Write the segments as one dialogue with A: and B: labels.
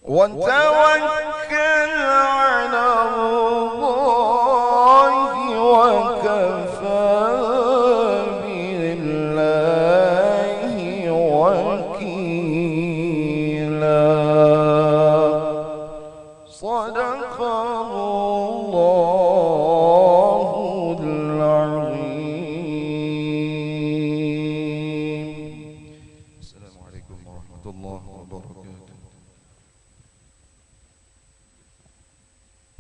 A: وتوكل على الله وكفى بالله وكيلا. صدق الله العظيم. السلام عليكم ورحمة الله وبركاته.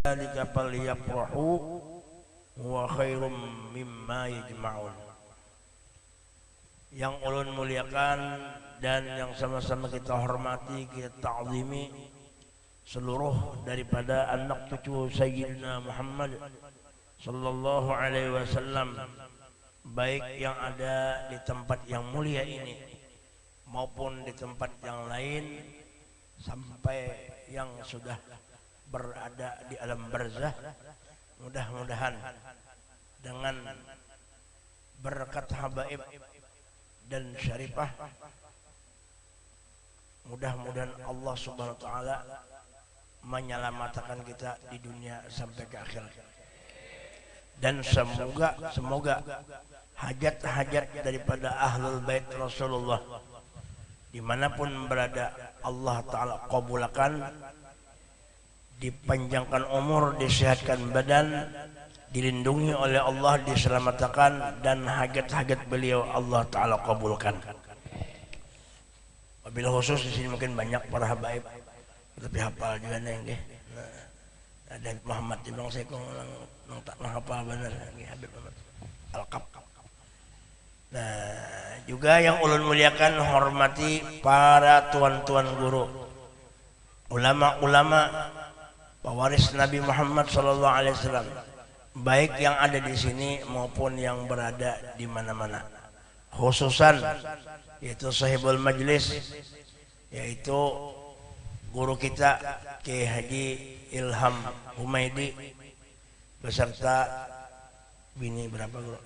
B: ذلك فليفرحوا huwa khairum mimma yajma'un. Yang ulun muliakan dan yang sama-sama kita hormati, kita ta'zimi seluruh daripada anak cucu Sayyidina Muhammad sallallahu alaihi wasallam, baik yang ada di tempat yang mulia ini maupun di tempat yang lain, sampai yang sudah berada di alam barzah. Mudah-mudahan dengan berkat habaib dan syarifah, mudah-mudahan Allah subhanahu wa ta'ala menyelamatkan kita di dunia sampai ke akhirat. Dan semoga hajat-hajat daripada ahlul bait Rasulullah dimanapun berada Allah ta'ala kabulkan, dipanjangkan umur, disehatkan badan, dilindungi oleh Allah, diselamatkan, dan hajat-hajat beliau Allah ta'ala kabulkan. Wabil khusus di sini mungkin banyak para habaib tapi hafal juga nih. Ada Muhammad di bang saya nang tak hafal bener Habib Muhammad Al-Qab. Nah, juga yang ulun muliakan, hormati para tuan-tuan guru, ulama-ulama pewaris Nabi Muhammad sallallahu alaihi wasallam, baik yang ada di sini maupun yang berada di mana-mana. Khususan yaitu sahibul majlis, yaitu guru kita Kiai Haji Ilham Humaidi beserta bini berapa guru?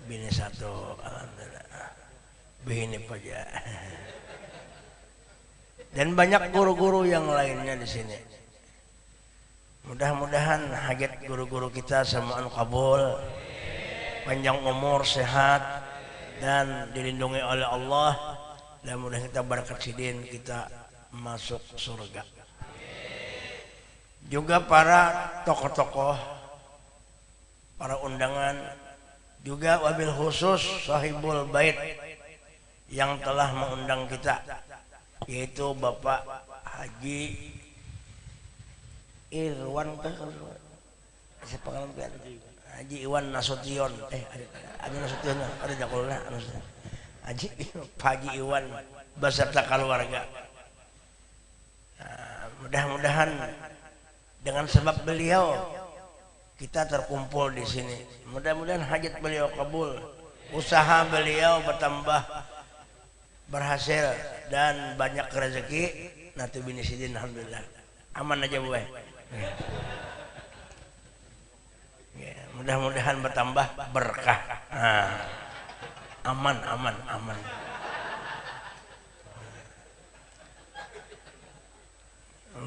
B: Bini satu, alhamdulillah. Bini aja. Dan banyak guru-guru yang lainnya di sini. Mudah-mudahan hajat guru-guru kita semuanya kabul, panjang umur, sehat, dan dilindungi oleh Allah. Dan mudah kita berkat sidin kita masuk surga. Juga para tokoh-tokoh, para undangan, juga wabil khusus sahibul bait yang telah mengundang kita, yaitu Bapak Haji Irwan Haji Iwan Nasution, Haji Nasution ada jakulna Haji Iwan beserta keluarga. Nah, mudah-mudahan dengan sebab beliau kita terkumpul di sini. Mudah-mudahan hajat beliau kabul, usaha beliau bertambah berhasil, dan banyak rezeki. Nanti bini sidin alhamdulillah aman aja bu. Ya, mudah-mudahan bertambah berkah. Aman.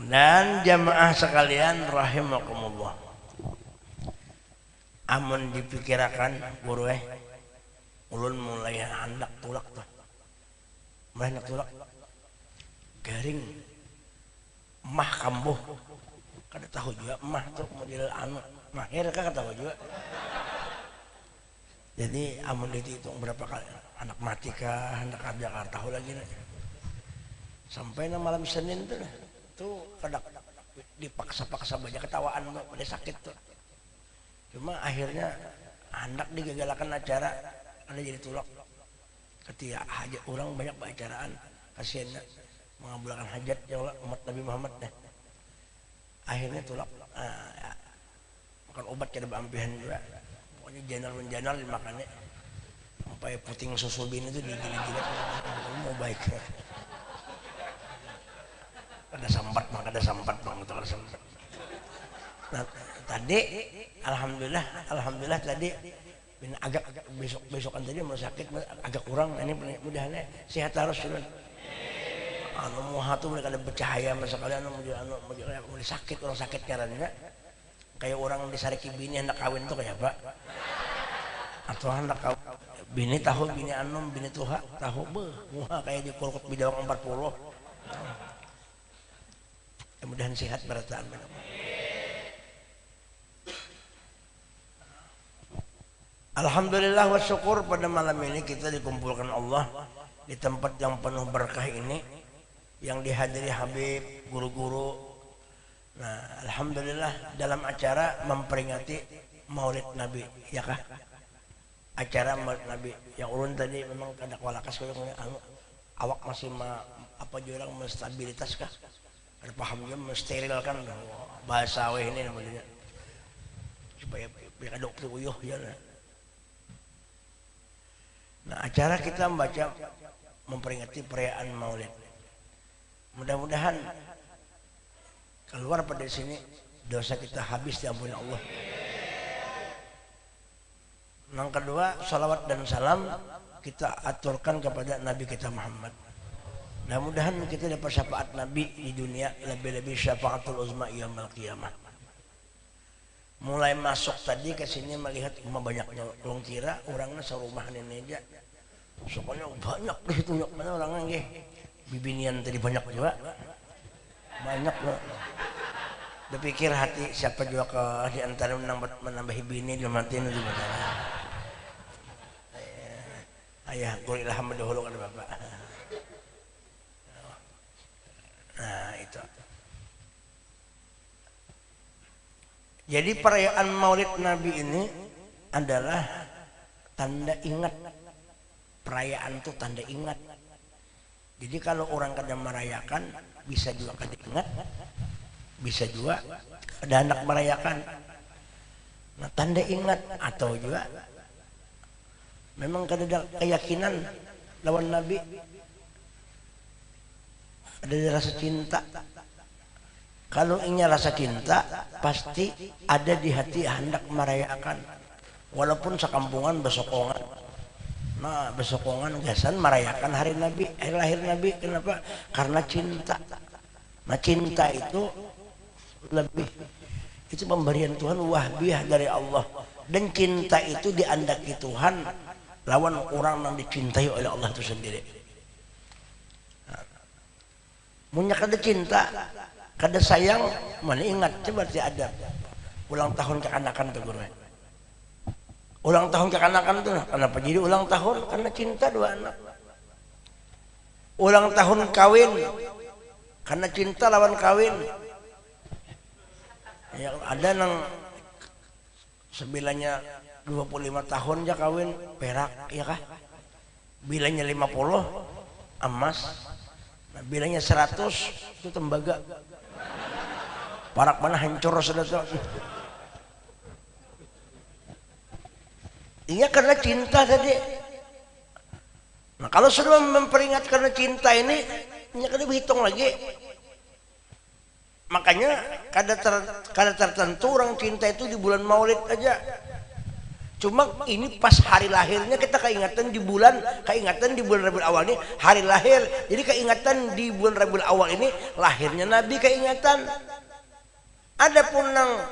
B: Dan jamaah sekalian rahimakumullah, amun dipikirakan guru ulun mulai hendak tulak tuh. Banyak tulak garing mah kambuh kada tahu juga mah tuh model anu mahir kan tahu juga. Jadi amun dihitung berapa kali anak mati kah hendak abjak tahu lagi nih. Sampai malam Senin tuh kada dipaksa-paksa banyak ketawaan tuh pada sakit tuh. Cuma akhirnya hendak digagalakan acara ada jadi tulak. Ketika hajat orang banyak acaraan, kasihannya mengabulkan hajat ya Allah umat Nabi Muhammad deh. Akhirnya tulak makan obat kada beampihan juga. Pokoknya jenal dimakannya sampai puting susu bin itu digilet-gilet mau baik. Ada sambat bang itu ada sambat. Nah, tadi alhamdulillah tadi agak besokan tadi mau sakit agak kurang, ini mudahannya sehat terus. anu moha tuh mereka ada bercahaya sekali anu mau sakit orang sakit caranya kayak orang disariki bini hendak kawin tuh kayak apa atau hendak kawin bini tahu bini anom bini tuha tahu moha kayak di kulkut bidawang 40 mudah-mudahan sehat berataan Alhamdulillah wa syukur pada malam ini kita dikumpulkan Allah di tempat yang penuh berkah ini yang dihadiri Habib, guru-guru. Nah, alhamdulillah dalam acara memperingati Maulid Nabi, ya kah? Acara Maulid Nabi. Yang ulun tadi memang kada walakas koyo awak masih apa jurang menstabilitas kah? Ada paham juga mensterilkan bahasa weh ini namanya. Supaya biar dokter uyuh ya. Nah, acara kita membaca memperingati perayaan Maulid. Mudah-mudahan keluar pada sini dosa kita habis diampuni Allah. Yang kedua, salawat dan salam kita aturkan kepada Nabi kita Muhammad. Mudah-mudahan kita dapat syafaat Nabi di dunia, lebih-lebih syafaatul uzma yaumil qiyamah. Mulai masuk tadi ke sini melihat banyaknya orang kira orangnya serumah ini aja. Soalnya banyak di situ mana orangnya nggih. Bibinian tadi banyak juga. Banyak loh. Berpikir hati siapa juga ke di antara menambahi bini dalam hati itu juga. Ayah gurilah hamba dahulu kan Bapak. Nah, itu. Jadi perayaan Maulid Nabi ini adalah tanda ingat. Perayaan itu tanda ingat. Jadi kalau orang kadang merayakan bisa juga kada ingat, bisa juga ada anak merayakan. Nah, tanda ingat atau juga memang kada ada keyakinan lawan Nabi, ada rasa cinta. Kalau ingin rasa cinta pasti ada di hati hendak merayakan, walaupun sekampungan besokongan. Nah, besokongan gasan merayakan hari Nabi, hari lahir Nabi. Kenapa? Karena cinta. Nah, cinta itu lebih, itu pemberian Tuhan wahbiah dari Allah. Dan cinta itu diandaki Tuhan lawan orang yang dicintai oleh Allah itu sendiri. Nah, punya kada cinta, kada sayang, mana ingat coba berarti ada ulang tahun kekanakan tuh guru. Ulang tahun kekanakan tuh kenapa jadi ulang tahun? Karena cinta dua anak. Ulang tahun kawin karena cinta lawan kawin. Ya, ada nang sebilanya 25 tahun aja kawin perak ya kah? Bilanya 50 emas. Nah, bilanya 100 itu tembaga. Parak mana hancur sudah tuh. Iya karena cinta tadi. Nah, kalau sudah memperingat karena cinta ini kada dihitung lagi. Makanya kada tertentu orang cinta itu di bulan Maulid aja. Cuma ini pas hari lahirnya kita keingatan di bulan Rabiul Awal ini hari lahir. Jadi keingatan di bulan Rabiul Awal ini lahirnya Nabi keingatan. Ada pun nang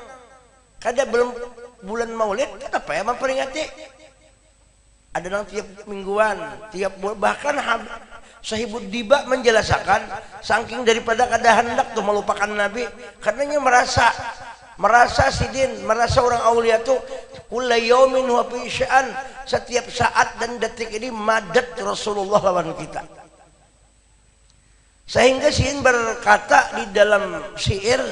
B: kada belum bulan Maulid apa ya memperingati, ada yang tiap mingguan, tiap bahkan Sahibud Diba menjelaskan saking daripada kada hendak tuh melupakan Nabi, karenanya merasa sidin, merasa orang aulia tuh kulla yaumin wa fi sya'an, setiap saat dan detik ini madat Rasulullah lawan kita. Sehingga Syair berkata di dalam syair,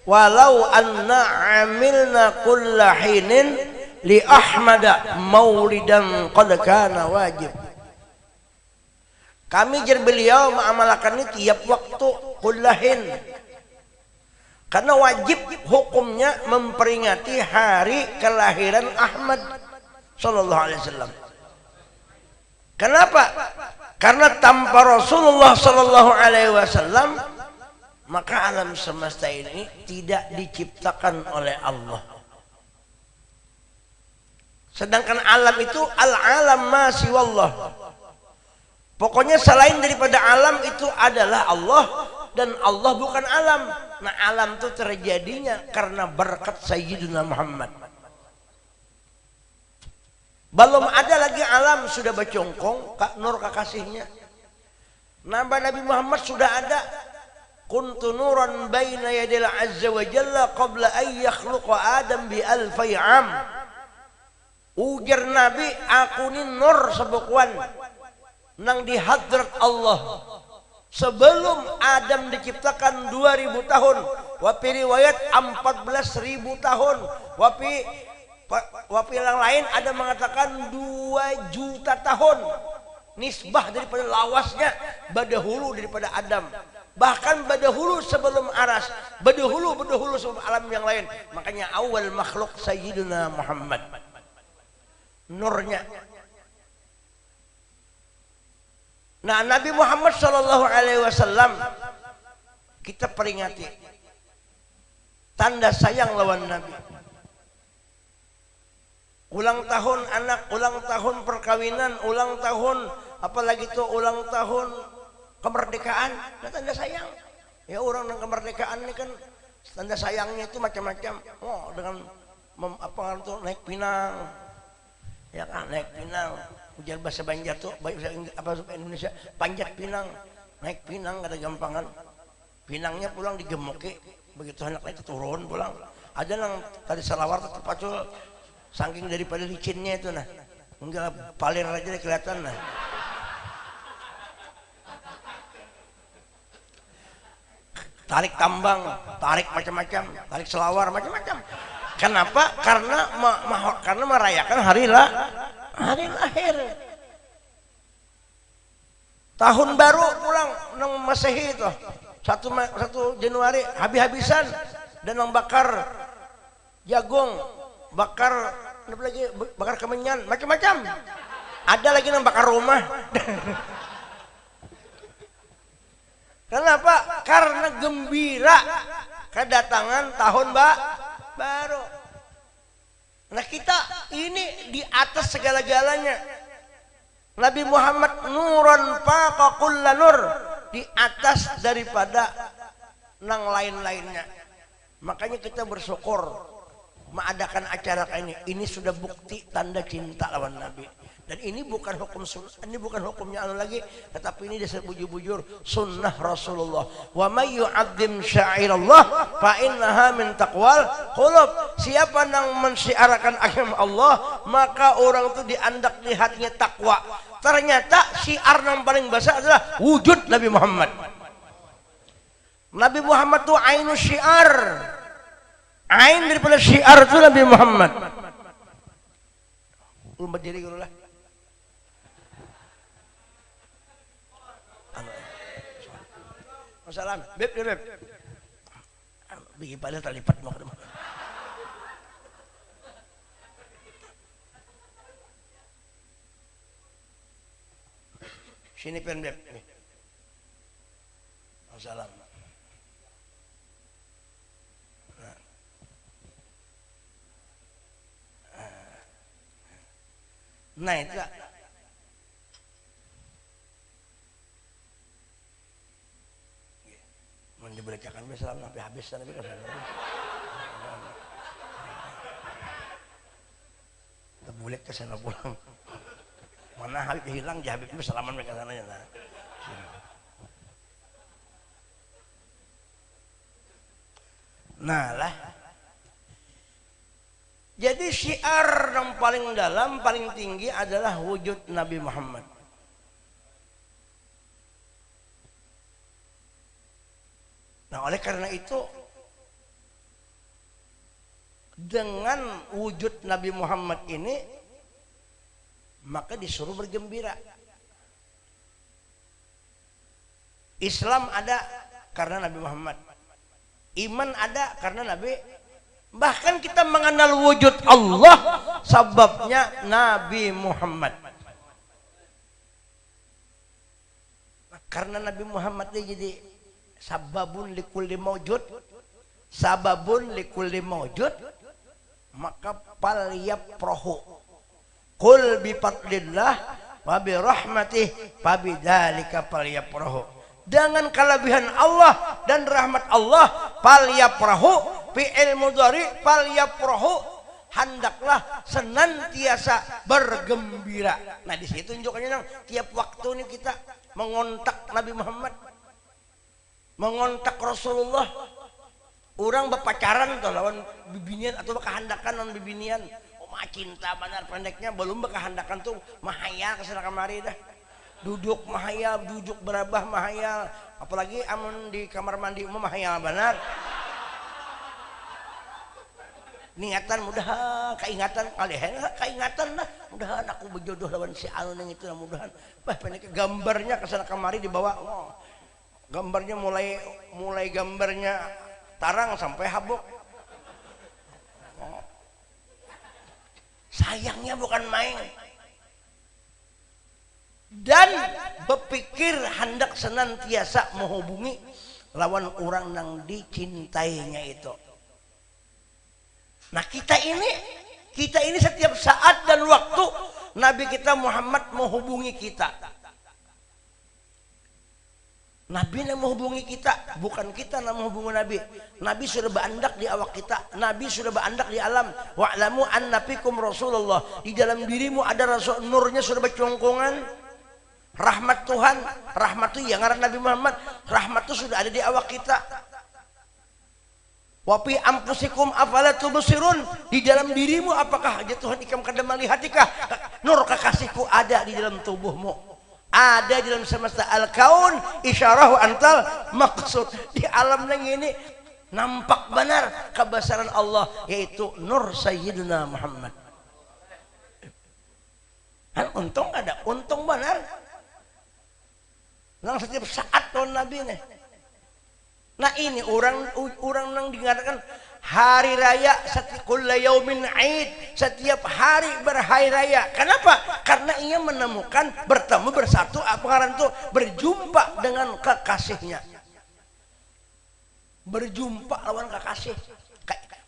B: walau anna amilna kulla hinin li ahmada maulidan qad kana wajib. Kami jar beliau mengamalkan ini tiap waktu kullahin, karena wajib hukumnya memperingati hari kelahiran Ahmad sallallahu alaihi wasallam. Kenapa? Karena tanpa Rasulullah sallallahu alaihi wasallam maka alam semesta ini tidak diciptakan oleh Allah. Sedangkan alam itu al-alam ma siwallah. Pokoknya selain daripada alam itu adalah Allah, dan Allah bukan alam. Nah, alam itu terjadinya karena berkat Sayyidina Muhammad. Belum ada lagi alam sudah bacongkong Kak Nur kekasihnya. Nama Nabi Muhammad sudah ada. Kuntu nuran baina yadil azza wa jalla qabla an yakhluqa Adam bi alfi am. Ujar Nabi, aku ni nur sebukuan nang di hadrat Allah sebelum Adam diciptakan 2000 tahun. Wapi riwayat 14.000 tahun. Wapi yang lain ada mengatakan 2 juta tahun. Nisbah daripada lawasnya badahulu daripada Adam. Bahkan badahulu sebelum aras, badahulu sebelum alam yang lain. Makanya awal makhluk Sayyidina Muhammad. Nurnya. Nah, Nabi Muhammad SAW kita peringati tanda sayang lawan Nabi. Ulang tahun anak, ulang tahun perkawinan, ulang tahun apalagi itu ulang tahun kemerdekaan, nah, tanda sayang. Ya orang dengan kemerdekaan ini kan tanda sayangnya itu macam-macam. Oh, dengan apa itu naik pinang, ya kan, naik pinang. Ujar bahasa Banjar tuh, apa Indonesia, panjat pinang, naik pinang ada gampangan. Pinangnya pulang digemuki, begitu anaknya itu turun pulang. Ada yang tadi salawar tetap pacul. Saking daripada licinnya itu nah, enggak palir aja kelihatan nah. Tarik tambang, tarik macam-macam, tarik selawar macam-macam. Kenapa? Karena merayakan hari lahir. Tahun baru pulang nang Masehi itu 1 Januari habis-habisan dan nang bakar jagung, bakar lagi bakar kemenyan macam-macam. Ada lagi yang bakar rumah. Kenapa? Karena gembira kedatangan tahun baru. Nah, kita ini di atas segala-galanya. Nabi Muhammad nuran faqa kulla nur, di atas daripada nang lain-lainnya. Makanya kita bersyukur mengadakan acara ini. Ini sudah bukti tanda cinta lawan Nabi. Dan ini bukan hukum sunnah, ini bukan hukumnya lagi, tetapi ini dasar bujur-bujur sunnah Rasulullah. Wa may yu'azzim sya'irallah fa innaha min taqwal qulub. Siapa yang mensyiarkan agama Allah, maka orang itu diandak di hatinya takwa. Ternyata syiar yang paling besar adalah wujud Nabi Muhammad. Nabi Muhammad itu ainus syiar. Ain daripada syiar itu Nabi Muhammad. Ulun berdiri dulu lah. Salam, beb. Bikin pada terlipat mau ke rumah. Sini pen beb. Salam. Nah itu mau diberitakan salam sampai habis tapi kan terbulek ke sana pulang. Mana Habib hilang, ya Habib salaman mereka sana ya. Nah lah. Jadi syiar yang paling dalam, paling tinggi adalah wujud Nabi Muhammad. Nah, oleh karena itu dengan wujud Nabi Muhammad ini maka disuruh bergembira. Islam ada karena Nabi Muhammad. Iman ada karena Nabi. Bahkan kita mengenal wujud Allah sebabnya Nabi Muhammad. Karena Nabi Muhammad ini jadi sababun likulli maujud, sababun likulli maujud, maka fal yaprahu qul bi fadlillah wa bi rahmatih fabidzalika falyafrahu. Dengan kelebihan Allah dan rahmat Allah falyafrahu, fi'il mudhari falyafrahu, hendaklah senantiasa bergembira. Nah di situ tunjuknya tiap waktu ini kita mengontak Nabi Muhammad, mengontak Rasulullah. Orang berpacaran tuh lawan bibinian atau bakahandakan lawan bibinian. Oh mah cinta benar pendeknya belum bakahandakan tuh mahayal kesana kamari dah. Duduk mahayal, duduk berabah mahayal. Apalagi amun di kamar mandi umum mahayal benar. Niatan mudahan, keingatan kali keingatan lah. Mudahan aku berjodoh lawan si anu yang itu, mudahan. Bah pendek gambarnya kesana kamari dibawa. Oh, gambarnya mulai gambarnya tarang sampai habuk. Oh. Sayangnya bukan main. Dan berpikir hendak senantiasa menghubungi lawan orang yang dicintainya itu. Nah kita ini setiap saat dan waktu Nabi kita Muhammad menghubungi kita. Nabi yang menghubungi kita, bukan kita yang menghubungi Nabi. Nabi sudah berandak di awak kita, Nabi sudah berandak di alam. Wa'lamu anna fikum Rasulullah, di dalam dirimu ada Rasul, nurnya sudah bercongkongan. Rahmat Tuhan, rahmat itu yang ngaran Nabi Muhammad, rahmat itu sudah ada di awak kita. Wa fi anfusikum afala tubsirun, di dalam dirimu apakah aja Tuhan ikam kada melihatikah? Nur kekasihku ada di dalam tubuhmu, ada di dalam semesta al-kaun, isyarahu antal maksud. Di alam yang ini nampak benar kebesaran Allah, yaitu nur Sayyidina Muhammad. Untung ada, untung benar. Nang setiap saat tahun Nabi nih. Nah ini orang nang dikatakan hari raya kulla yaumin aid, setiap hari berhari raya. Kenapa? Karena ia menemukan, bertemu, bersatu, apa ngaran itu, berjumpa dengan kekasihnya. Berjumpa lawan kekasih.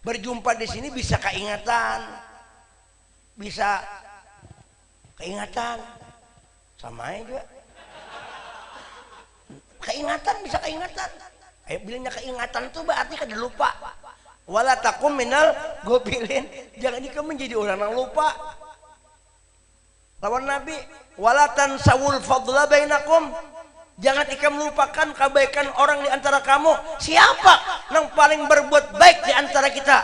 B: Berjumpa di sini bisa keingatan, bisa keingatan, sama aja. Keingatan bisa keingatan. Bilangnya keingatan itu berarti kada lupa. Wala takum minal gofilin, jangan ikam menjadi orang yang lupa. Lawan Nabi, wala tansawul fadla bainakum, jangan ikam melupakan kebaikan orang di antara kamu. Siapa yang paling berbuat baik di antara kita?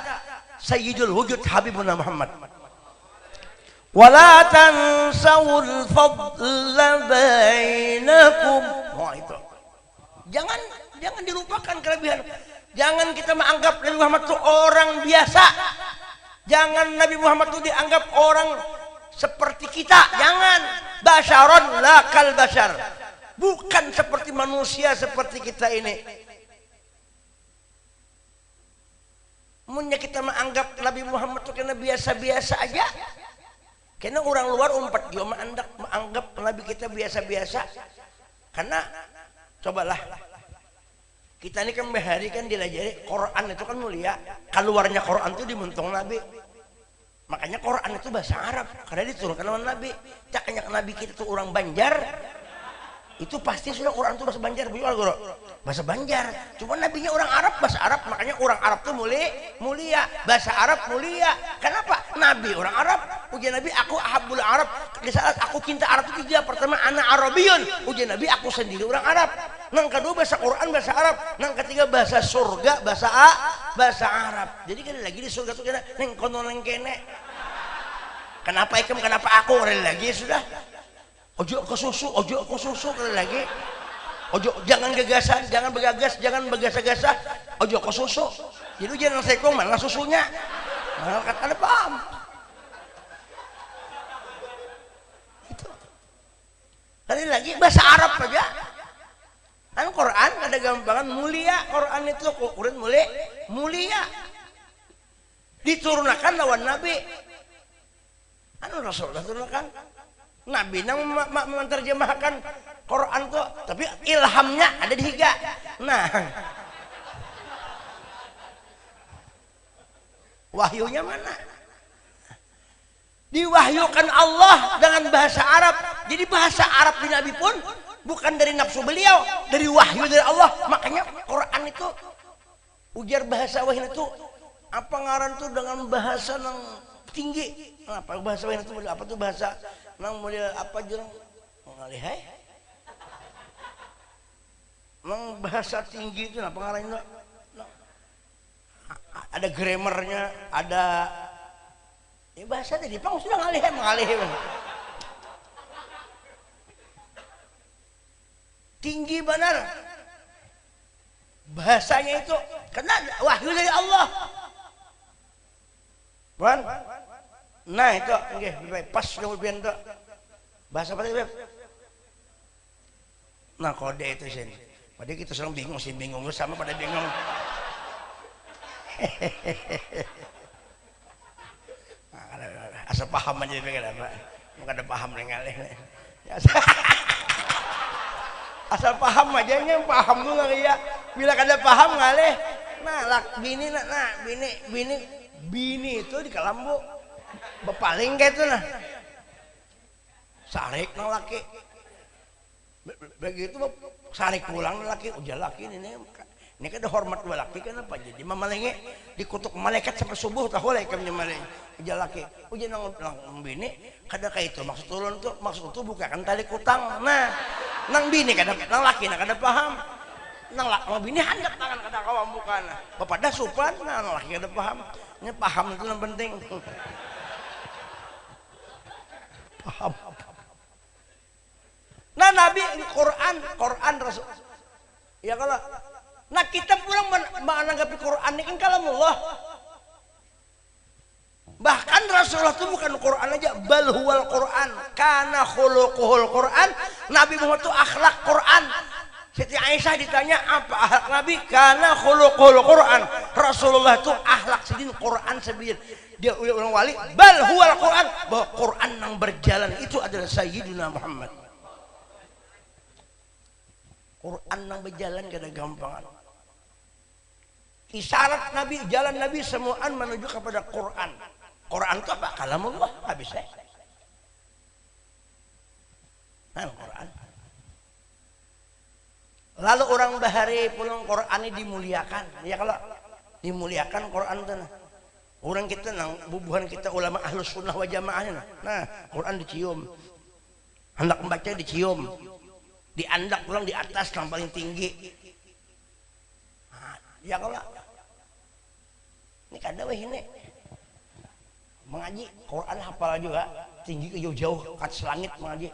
B: Sayyidul wujud Habibuna Muhammad. Wala tansawul fadla bainakum. Oh itu. Jangan dilupakan kelebihan. Jangan kita menganggap Nabi Muhammad itu orang biasa. Jangan Nabi Muhammad itu dianggap orang seperti kita. Jangan. Basyaron la kal basyar. Bukan seperti manusia seperti kita ini. Munya kita menganggap Nabi Muhammad itu kena biasa-biasa aja. Karena orang luar umpat juga menganggap Nabi kita biasa-biasa. Karena cobalah, kita ini kan behari kan dilajari Quran itu kan mulia, keluarnya Quran itu dimuntung Nabi. Makanya Quran itu bahasa Arab karena diturunkan oleh Nabi. Caknya Nabi kita itu orang Banjar, itu pasti sudah Quran itu bahasa Banjar, bahasa Banjar. Cuma nabinya orang Arab, bahasa Arab, makanya orang Arab itu mulia, bahasa Arab mulia. Kenapa? Nabi orang Arab. Ujian Nabi, aku ahabul Arab. Di saat aku cinta Arab itu juga pertama anak Arabiyun. Ujian Nabi, aku sendiri orang Arab. Nang kedua bahasa Quran bahasa Arab. Nang ketiga bahasa surga bahasa Arab. Jadi kan lagi di surga tuh kena neng kono neng kene. Kenapa ikam? Kenapa aku? Lagi sudah. Ojo ke susu kali lagi. Ojo jangan gagasan, jangan bergagas, jangan bergasa-gasa. Ojo ke susu. Jadi jangan sekong mana susunya. Nah, kata paham. Itu. Kali lagi bahasa Arab aja. Kan Quran ada gampangan mulia. Quran itu Quran mulia. Diturunkan lawan Nabi. Anu Rasulullah turunkan. Nabi nang menerjemahkan Quran tuh, tapi ilhamnya ada di higa. Nah, wahyunya mana? Diwahyukan Allah dengan bahasa Arab. Jadi bahasa Arab di Nabi pun bukan dari nafsu beliau, dari wahyu dari Allah. Makanya Quran itu ujar bahasa wahyu itu apa ngaran tuh dengan bahasa yang tinggi. Apa bahasa wahyu itu apa tuh bahasa nang model apa jeung ngalihai. Nang bahasa tinggi itu apa ngaranna? Ada grammarnya, ada ini bahasa tadi Jepang sudah mengalih tinggi benar bahasanya itu karena wahyu dari Allah. Bukan? Nah itu nggih pas kemudian itu bahasa apa tadi? Nah kode itu sini. Padahal kita sering bingung sama pada bingung. Asal paham aja pikir apa bukan ada paham nengalih asal paham aja yang paham tuh nggak ya bila kada paham ngalih nah bini itu di Kalambu bepaling kayak itu nah sarik nang laki begitu sarik pulang laki ujar laki ini kan ada hormat dua laki kan apa jadi mamalengi dikutuk malaikat sampai subuh tahu lah kami malaikat ujar laki ujar nang bini kada kayak itu maksud turun tuh maksud itu bukakan tali kutang nah nang bini kada nang laki nah kada paham nang bini handap tangan kada kawam bukan bapak dah supan nah nang laki kada paham ini paham itu yang penting paham nah Nabi Quran Rasul ya kalau nah kita pulang menanggapi Quran ini kan kalamullah. Bahkan Rasulullah itu bukan Quran aja, bal huwal Quran, kana khuluquhul Quran. Nabi Muhammad itu akhlak Quran. Siti Aisyah ditanya apa akhlak Nabi? Kana khuluquhul Quran. Rasulullah itu akhlak sidin Quran sebiar. Dia orang wali, bal huwal Quran, bahwa Quran yang berjalan itu adalah Sayyidina Muhammad. Quran yang berjalan kada gampangan. Isyarat Nabi, jalan Nabi semuaan menuju kepada Quran. Quran itu apa? Kalamullah, habis saya. Nah, Quran. Lalu orang bahari pulang Quran ini dimuliakan. Ya kalau dimuliakan Quran itu nah. Orang kita nang bubuhan kita ulama ahlus sunnah wal jamaahnya nah. Quran dicium. Hendak membaca dicium. Diandak pulang di atas yang paling tinggi. Nah, ya kalau ini kada weh ini mengaji Quran hafal juga tinggi ke jauh-jauh ke atas langit mengaji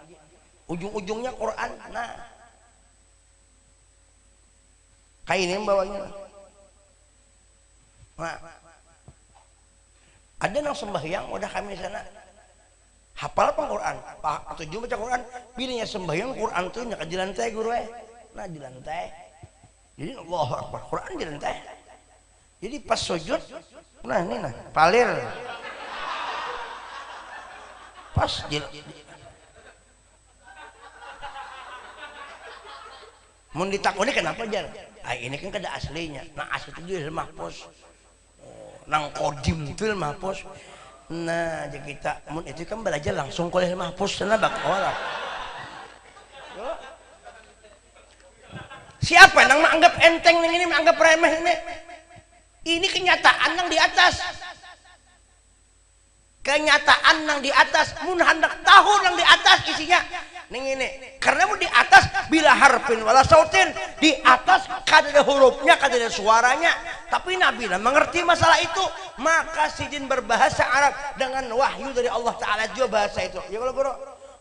B: ujung-ujungnya Quran nah kayak ini bawahnya nah ada yang sembahyang udah kami sana hafal apa Quran tujuh baca Quran pilihnya sembahyang Quran tuh nyaka di lantai guru nah di lantai jadi Allah Akbar Quran di lantai jadi pas sujud nah ini nah palir pas mau ditakoni kenapa jar ini kan kada aslinya nah asli itu di mahfuz nang kodim itu mahfuz nah jadi kita mun itu kan belajar langsung kuliah mahfuz sana bakola siapa yang menganggap enteng ini menganggap remeh ini kenyataan yang di atas mun hendak tahu yang di atas isinya ini karena mau di atas bila harfin wala sautin di atas kada ada hurufnya kada ada suaranya tapi Nabi mengerti masalah itu maka sidin berbahasa Arab dengan wahyu dari Allah Ta'ala juga bahasa itu ya kalau guru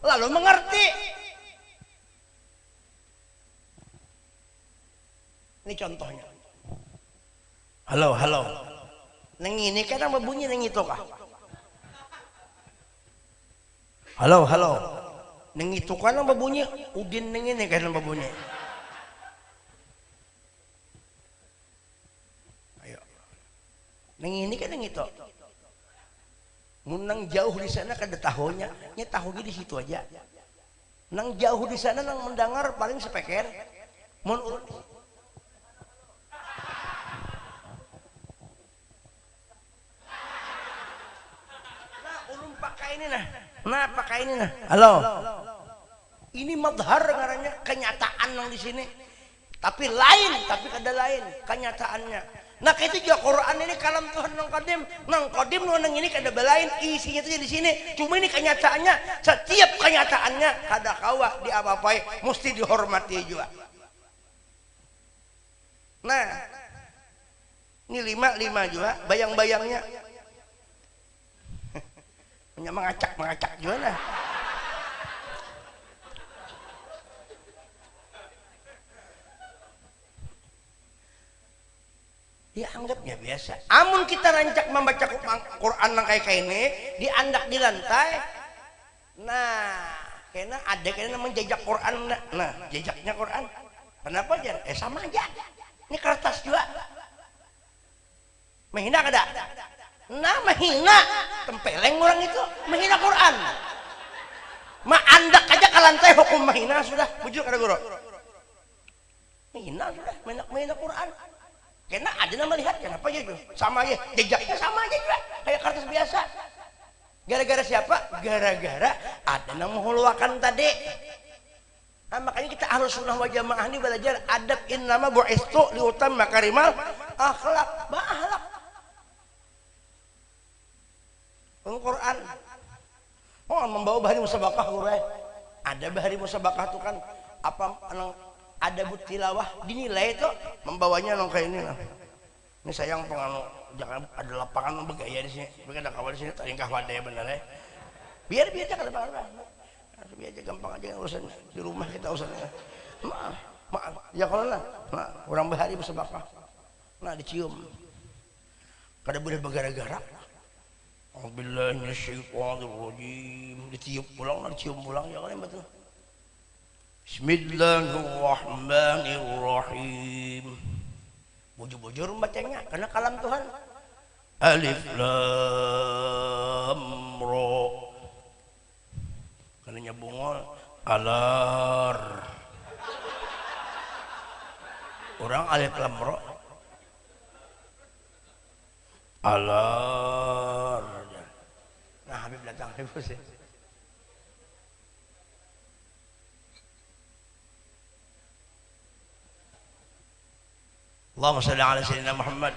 B: lalu mengerti ini contohnya halo neng ini kadang berbunyi neng itu kah halo neng itu kan berbunyi udin neng ini kadang berbunyi ayo neng ini kan neng itu nang jauh di sana kada tahunya nya tahunya di situ aja nang jauh di sana nang mendengar paling sepeker mun ini nah ini nah. Halo. Ini madhar ngarannya, kenyataan yang di sini. Tapi lain, tapi kada lain kenyataannya. Nah itu juga Quran ini kalam Tuhan nang qadim nang ini kada belain isinya itu di sini. Cuma ini kenyataannya, setiap kenyataannya kada kawa diapa-apai, mesti dihormati juga. Nah, ini lima juga bayang-bayangnya. Punya mengacak juga nah. Ya anggapnya biasa. Amun kita rancak membaca Quran nang kayak ini, diandak di lantai. Nah, kena ada kena menjejak Quran. Nah, jejaknya Quran. Kenapa aja? Sama aja. Ini kertas juga. Menghina kada? Nah, menghina. Tempeleng orang itu menghina Quran. Andak aja ke lantai hukum menghina sudah. Bujur kada guru? Menghina sudah, menghina Quran. Karena ada yang melihat kenapa ya sama aja jejaknya sama aja juga kayak kertas biasa. Gara-gara siapa? Gara-gara ada yang menghuluakan tadi. Nah, makanya kita harus sunnah wal jamaah ini belajar adab innama bu'istu liutam makarimal akhlak. Akhlak. Al-Quran. Oh, membawa bahari musabakah gurai. Ada bahari musabakah itu kan apa ada tilawah dinilai itu membawanya nong kayak ini lah. Ini sayang penganu jangan ada lapangan bergaya di sini. Biar ada kawan di sini tak ingkah wadai benar ya. Biar aja kada apa-apa. Biar aja gampang aja urusan di rumah kita urusannya. Maaf. Ya kalau lah. Nah, orang bahari bersebakah. Nah dicium. Kada boleh bergara-gara. Alhamdulillah minasyaitonirrajim. Ditiup pulang, dicium pulang ya kan betul. Bismillahirrahmanirrahim. Bujur-bujur bacanya karena kalam Tuhan. Alif lam ra. Karena bungol alar. Orang alif lam ra. Alar. Nah, Habib datang Habib sih. Allahumma shalli ala sayyidina Muhammad.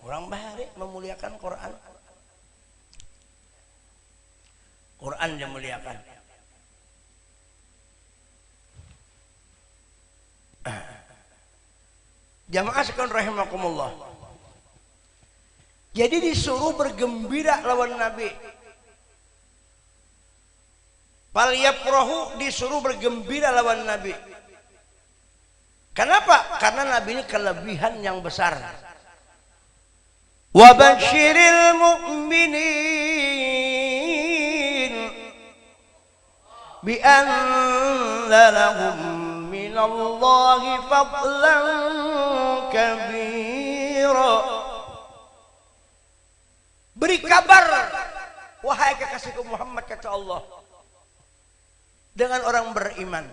B: Orang bahari memuliakan Quran. Quran yang muliakan. Jamaah sekalian rahimakumullah. Jadi disuruh bergembira lawan Nabi. Falyafrahu disuruh bergembira lawan Nabi. Kenapa? Karena Nabi ini kelebihan yang besar. Wa basyiril mu'minin bi anna lahum minallahi fadlan kabira. Beri kabar wahai kekasihku Muhammad, kata Allah, dengan orang beriman.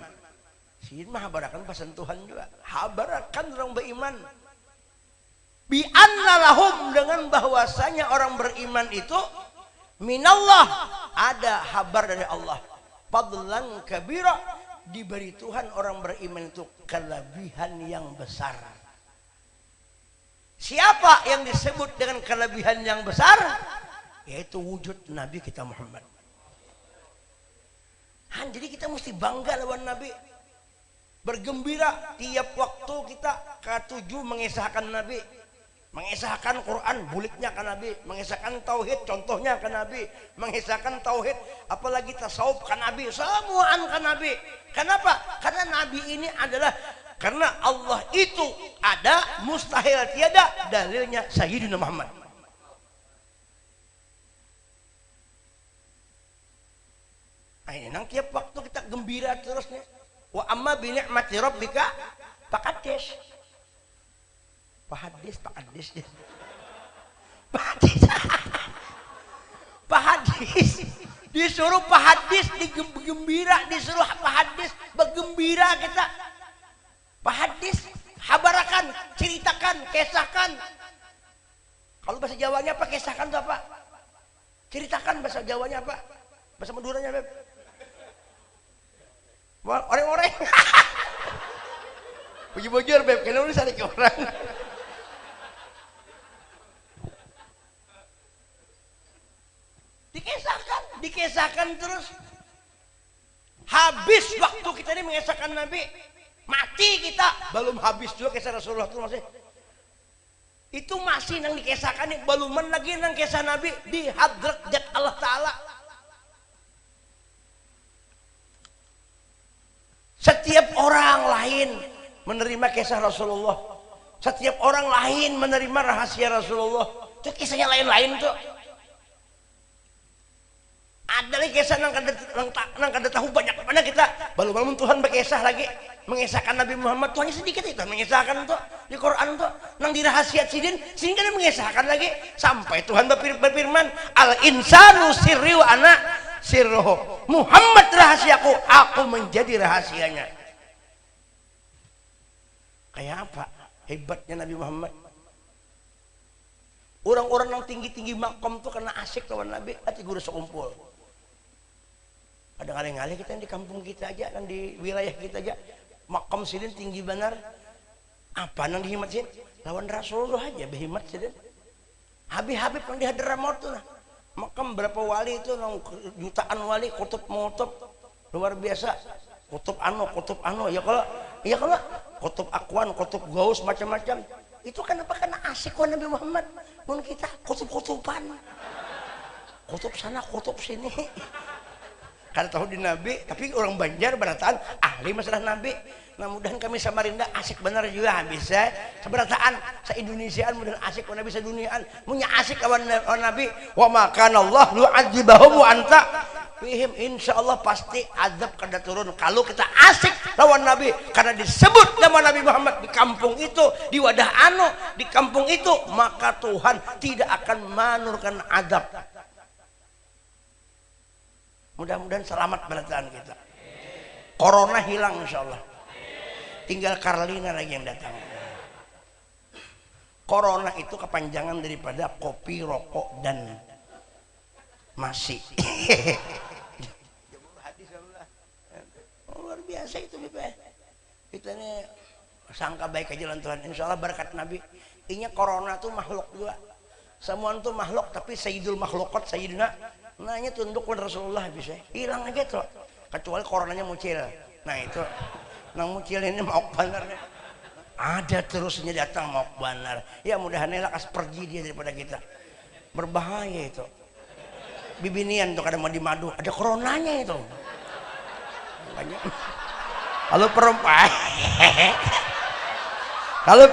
B: Sini mah habarakan pesan Tuhan juga. Habarakan orang beriman. Bi anna lahum, dengan bahwasanya orang beriman itu minallah, ada kabar dari Allah. Fadlan kabira, diberi Tuhan orang beriman itu kelebihan yang besar. Siapa yang disebut dengan kelebihan yang besar? Yaitu wujud Nabi kita Muhammad. Jadi kita mesti bangga lawan Nabi, bergembira tiap waktu kita ketujuh mengisahkan Nabi, mengisahkan Quran, buliknya ke Nabi, mengisahkan tauhid, contohnya ke Nabi, mengisahkan tauhid, apalagi tasawuf ke Nabi, semuaan ke Nabi. Kenapa? Karena Nabi ini adalah, karena Allah itu ada, mustahil tiada, dalilnya Sayyidina Muhammad. Ini nang tiap waktu kita gembira terus nih. Wa amma bi ni'mati rabbika faqaddis. Pak Hadis Pak Hadis Pak Hadis disuruh Pak Hadis digembira, disuruh Pak Hadis bergembira kita. Pak Hadis habarakan, ceritakan, kisahkan. Kalau bahasa Jawanya apa? Kisahkan itu apa? Ceritakan. Bahasa Jawanya apa? Bahasa Maduranya Beb? Orang-orang bujur Beb, kenapa lu sarik orang? Dikisahkan terus. Habis waktu kita ini mengisahkan Nabi, mati kita. Belum habis juga kisah Rasulullah itu masih. Itu masih nang dikisahkan, belum lagi nang kisah Nabi di hadrat Zat Allah Ta'ala. Setiap orang lain menerima kisah Rasulullah. Setiap orang lain menerima rahasia Rasulullah. Itu kisahnya lain-lain tuh. Ada lagi kisah nang kada tahu banyak mana kita. Belum Tuhan berkisah lagi mengisahkan Nabi Muhammad. Tuhannya sedikit itu mengisahkan tuh di Quran tuh. Nang dirahasiat sidin kan mengisahkan lagi sampai Tuhan berfirman, al insanu sirri wa ana sirruhu. Muhammad rahasiaku, aku menjadi rahasianya. Kayak apa hebatnya Nabi Muhammad? Orang-orang yang tinggi-tinggi makom tuh karena asik lawan Nabi, hati guru sekumpul. Ada ngalih-ngalih kita di kampung kita aja dan di wilayah kita aja, makom sidin tinggi benar. Apa nang dihimat sidin? Lawan Rasulullah aja behimat sidin. Habib-habib yang di Hadramaut tuh nah. Makam berapa wali itu nang jutaan wali, kutub mutub luar biasa. Kutub ano ya kalau kutub akwan, kutub gaus macam-macam. Itu kenapa? Karena asik wa Nabi Muhammad. Mun kita kutub-kutuban. Kutub sana, kutub sini. Karena tahu di Nabi, tapi orang Banjar berataan ahli masalah Nabi. Nah mudahan kami Samarinda asik benar juga bisa seberataan se-Indonesiaan mudahan asik wa Nabi seduniaan. Munya asik kawan Nabi. Wa makana Allah lu'adzibahum wa anta fihim, insyaallah pasti azab kada turun kalau kita asik lawan Nabi, karena disebut nama Nabi Muhammad di kampung itu, di wadah anu, di kampung itu, maka Tuhan tidak akan menurunkan azab. Mudah-mudahan selamat berataan kita. Corona hilang insyaallah. Tinggal Carlina lagi yang datang. Corona itu kepanjangan daripada kopi, rokok, dan masih. Luar biasa itu Bapak. Kita ini sangka baik aja Tuhan. Insyaallah berkat Nabi. Inya corona tuh makhluk juga. Semua itu makhluk, tapi sayyidul makhlukat sayyidina. Nanya tunduk kepada Rasulullah bisa. Hilang aja tuh. Kecuali coronanya mucil. Nah itu. Nang mucil ini mau benar. Ada terusnya datang mau benar. Ya mudahan lekas pergi dia daripada kita. Berbahaya itu. Bibinian tuh kadang mau dimadu, ada coronanya itu. Banyak. Kalau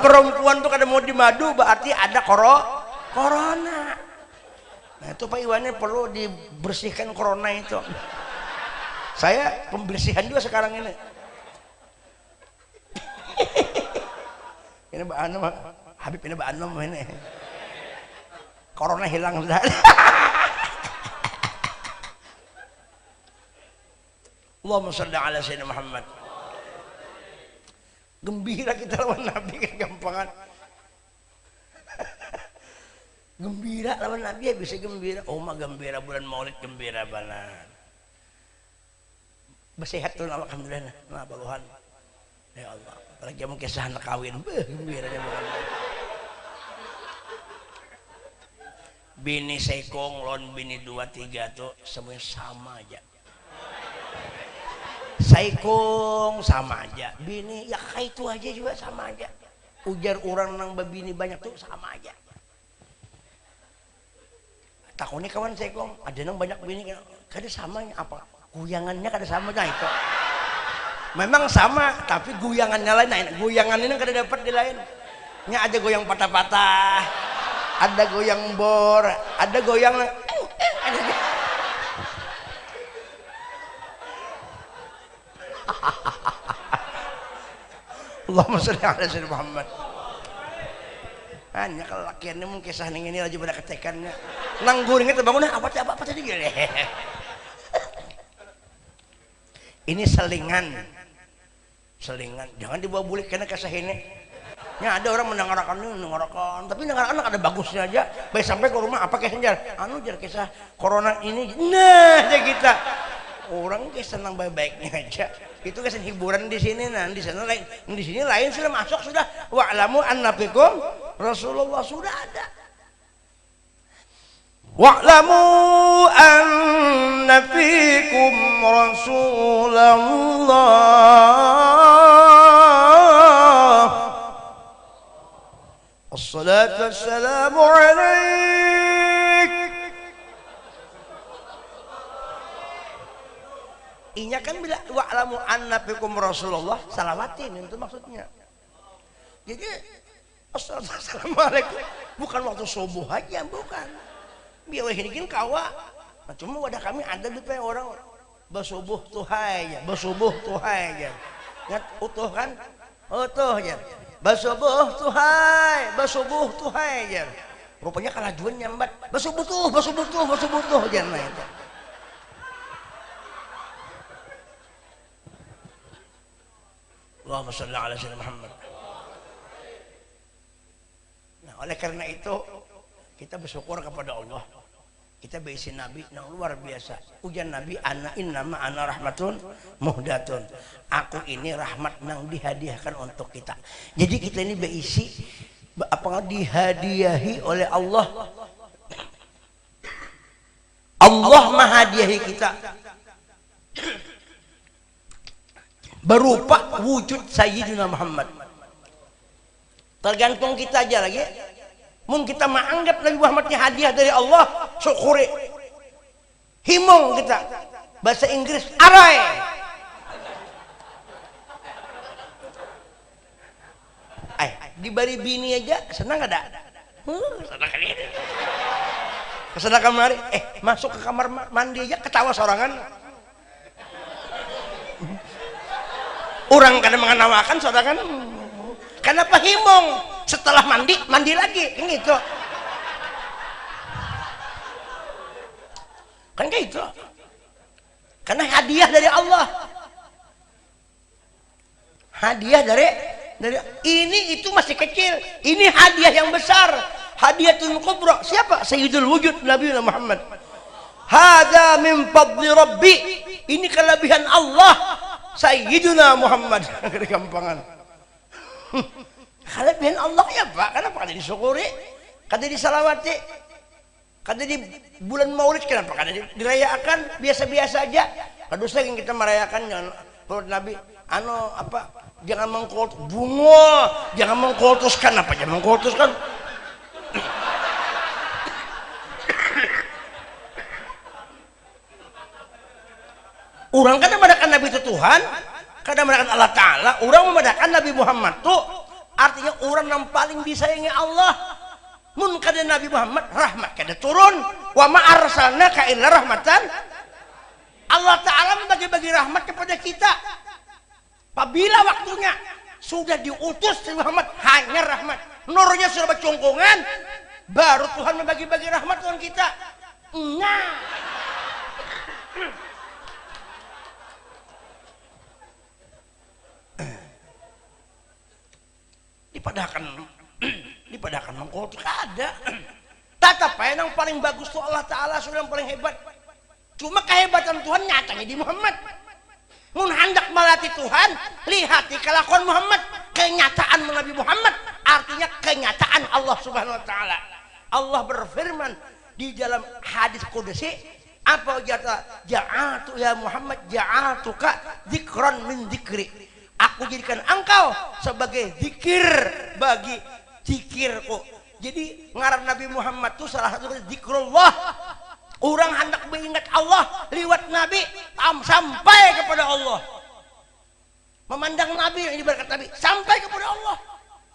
B: perempuan tuh kadang mau dimadu berarti ada corona. Nah itu Pak Iwannya perlu dibersihkan corona itu. Saya pembersihan juga sekarang ini. Ini Mbak Anum, Habib ini Mbak Anum ini. Corona hilang sudah. Allahumma shalli ala sayyidina Muhammad. Gembira kita lawan Nabi kan gampangan. Gembira lawan Nabi ya bisa gembira. Oh mah gembira bulan Maulid gembira banget. Bersehat tuh alhamdulillah. Nah baluhan. Ya Allah. Apalagi mungkin kisah kawin. Gembiranya bulan. Bini sekong lon bini 2 3 tuh semuanya sama aja. Saikong sama aja, bini ya kayak itu aja juga sama aja. Ujar orang nang babini banyak tuh sama aja. Takutnya kawan saikong ada nang banyak bini kada samanya apa? Guyangannya kada sama nah itu. Memang sama tapi guyangannya lain. Nah, guyangan ini kada dapat di lain. Nya ada goyang patah-patah, ada goyang bor, ada goyang Allahumma sholli ala sayyidina Muhammad. hanya kalau lakiannya mungkin kisah ini lagi pada kecekannya nangguring itu bangun apa tadi gini. Ini selingan jangan dibawa bulik karena kisah ini ya ada orang mendengarkan tapi mendengarkan ada bagusnya aja baik sampai ke rumah apa kisahnya jar kisah corona ini nah aja kita orang kisah senang baik-baiknya aja itu kisah hiburan di sini nah di sana lain di sini lain sudah masuk sudah wa'lamu annabikum Rasulullah sudah ada wa'lamu anna fikum Rasulullah assalatu wassalamu alaik. Inya kan bila wa'lamu anna fikum Rasulullah salawatin itu maksudnya. Jadi assalamualaikum bukan waktu subuh aja bukan. Biar hidup kawa. Nah, cuma wadah kami ada di orang basubuh tuhai ya, Ingat utuh kan? Utuh ya. Basubuh tuhai ya. Rupanya kalajuan nyambat. Basubuh tuh jangan itu. Allahumma shalli ala sayyidina Muhammad. Nah, oleh karena itu kita bersyukur kepada Allah. Kita berisi Nabi yang luar biasa. Ujian Nabi innama ana rahmatun muhdatun. Aku ini rahmat yang dihadiahkan untuk kita. Jadi kita ini berisi apa dihadiahi oleh Allah. Allah menghadiahi kita. Berupa wujud Sayyidina Muhammad. Tergantung kita aja lagi. Mungkin kita menganggap Nabi Muhammadnya hadiah dari Allah, syukuri. Himong kita. Bahasa Inggris arai. Diberi bini aja senang ada. Senang kali. Kesana kamari, masuk ke kamar mandi aja ketawa sorangan. Orang kadang mengenawakan sorangan. Kenapa himong? Setelah mandi lagi, kan gitu. Kan kayak gitu. Karena hadiah dari Allah. Hadiah dari ini itu masih kecil. Ini hadiah yang besar. Hadiatul kubra. Siapa? Sayyidul wujud Nabi Muhammad. Hada min fadli Rabbi. Ini kelebihan Allah. Sayyiduna Muhammad. Kegampangan. Kelebihan Allah ya Pak. Kenapa kada disyukuri? Kada disalawati? Kada di bulan Maulid kenapa kada dirayakan? Biasa-biasa aja. Kada usah yang kita merayakan menurut Nabi. Jangan mengkultus bunga, jangan mengkultuskan apa? Jangan mengkultuskan. Orang kadang memadakan Nabi itu Tuhan, kadang memadakan Allah Ta'ala. Orang memadakan Nabi Muhammad tuh artinya orang yang paling disayangi Allah. Mun kada Nabi Muhammad rahmat kada turun. Wa ma arsalnaka illa rahmatan. Allah Ta'ala membagi-bagi rahmat kepada kita. Apabila waktunya sudah diutus Nabi Muhammad hanya rahmat. Nurnya sudah bercongkongan, baru Tuhan membagi-bagi rahmat Tuhan kita. Nah. dipadahkan mengkotor ada. Tatap yang paling bagus tuh Allah Ta'ala sudah yang paling hebat. Cuma kehebatan Tuhan nyatanya di Muhammad. Mun hendak melatih Tuhan, lihati kelakuan Muhammad, kenyataan Nabi Muhammad, artinya kenyataan Allah Subhanahu wa taala. Allah berfirman di dalam hadis qudsi, apa ja'atu ya Muhammad ja'atuka dzikran min dzikri. Aku jadikan engkau sebagai zikir bagi zikirku. Jadi ngaran Nabi Muhammad itu salah satu zikrullah. Orang hendak mengingat Allah lewat Nabi sampai kepada Allah. Memandang Nabi yang ibarat Nabi sampai kepada Allah.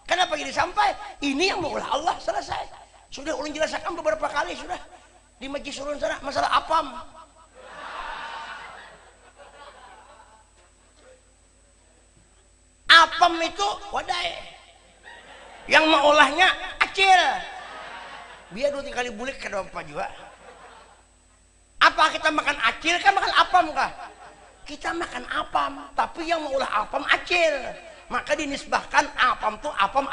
B: Kenapa ini sampai? Ini yang maulah Allah selesai. Sudah ulun jelaskan beberapa kali sudah di majlis ulun sana masalah apam. Apam itu wadai. Yang mengolahnya acil. Biar 2 kali bulik ke dompa juga. Apa kita makan acil kan makan apam kah? Kita makan apam, tapi yang mengolah apam acil. Maka dinisbahkan apam tuh apam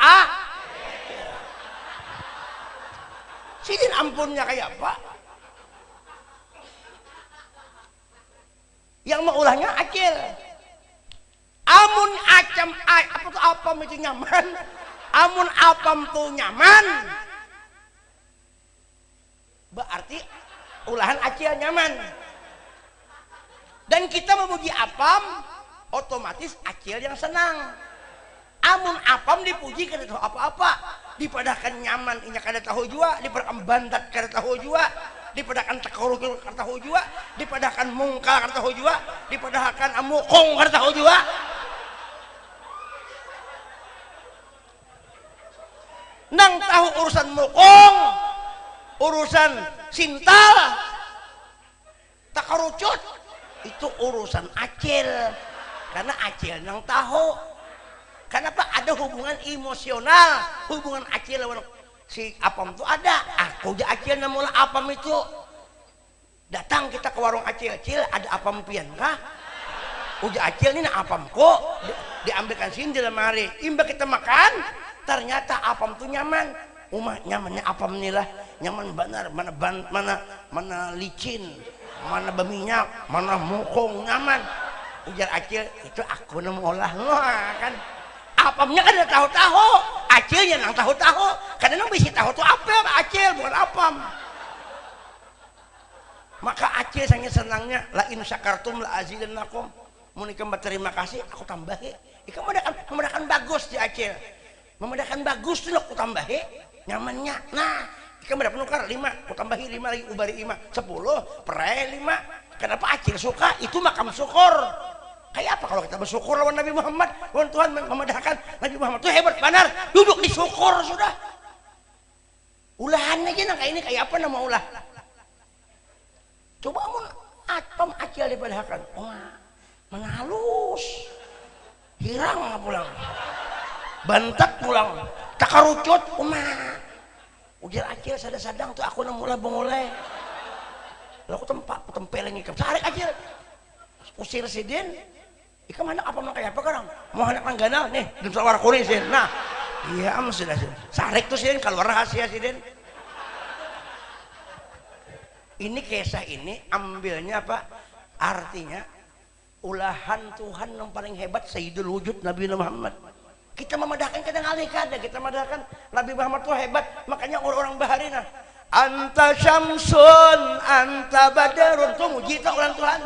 B: Sidin ampunnya kayak apa? Yang mengolahnya acil. Amun apa tuh apam itu nyaman. Amun apam tuh nyaman, berarti olahan acil nyaman. Dan kita memuji apam, otomatis acil yang senang. Amun apam dipuji kada tahu apa-apa, dipadakan nyaman inya kada tahu jua, dipadakan bandat kada tahu jua, dipadakan takarukul kada tahu jua, dipadakan mungkal kada tahu jua, dipadakan amukong kada tahu jua. Nang tahu urusan mukong, urusan sintal, takarucut, itu urusan acil. Karena acil nang tahu. Kenapa ada hubungan emosional, hubungan acil lawan si apam itu ada. Aku aja acil namula apam itu. Datang kita ke warung acil-acil, ada apam pian kah? Uja acil ini apam kok diambilkan sini di lemari. Imba kita makan, ternyata apam itu nyaman. Nyamannya apam inilah nyaman benar, mana licin, mana berminyak, mana mukong nyaman. Ujar acil itu aku nemu olah kan. Apamnya kan udah tahu-tahu, acilnya nang tahu-tahu. Kadang nang bisa tahu tuh apa acil bukan apam. Maka acil sangat senangnya la in syakartum la azidannakum. Mun ikam berterima kasih aku tambahi. Ikam memadakan bagus di acil. Memadakan bagus tuh aku tambahi nyamannya. Nah, ikam ada penukar 5, aku tambahi 5 lagi ubari 5, 10, perai 5. Kenapa acil suka? Itu makam syukur. Kayak apa kalau kita bersyukur lawan Nabi Muhammad, lawan Tuhan memadahkan Nabi Muhammad itu hebat benar, duduk di syukur sudah. Ulahan aja nang kayak ini kayak apa nama ulah? Coba mun atom acil dipadahkan, mana halus, hirang pulang, bantat pulang, takarucut, ujar acil sadang tuh aku namula bengoleh, lalu aku tempeleng ikam, sarik acil, usir sidin. Ika mana apa kayak apa kan? Mau anak manggana nih, di sawar kuring sih. Nah, iya am sudah sih. Sarek tuh sih kalau rahasia sih den. Ini kisah ini ambilnya apa? Artinya ulahan Tuhan yang paling hebat Sayyidul Wujud Nabi Muhammad. Kita memadahkan kadang alih kada, kita memadahkan Nabi Muhammad tuh hebat. Makanya orang-orang baharina anta syamsun, anta badarun tuh muji orang Tuhan.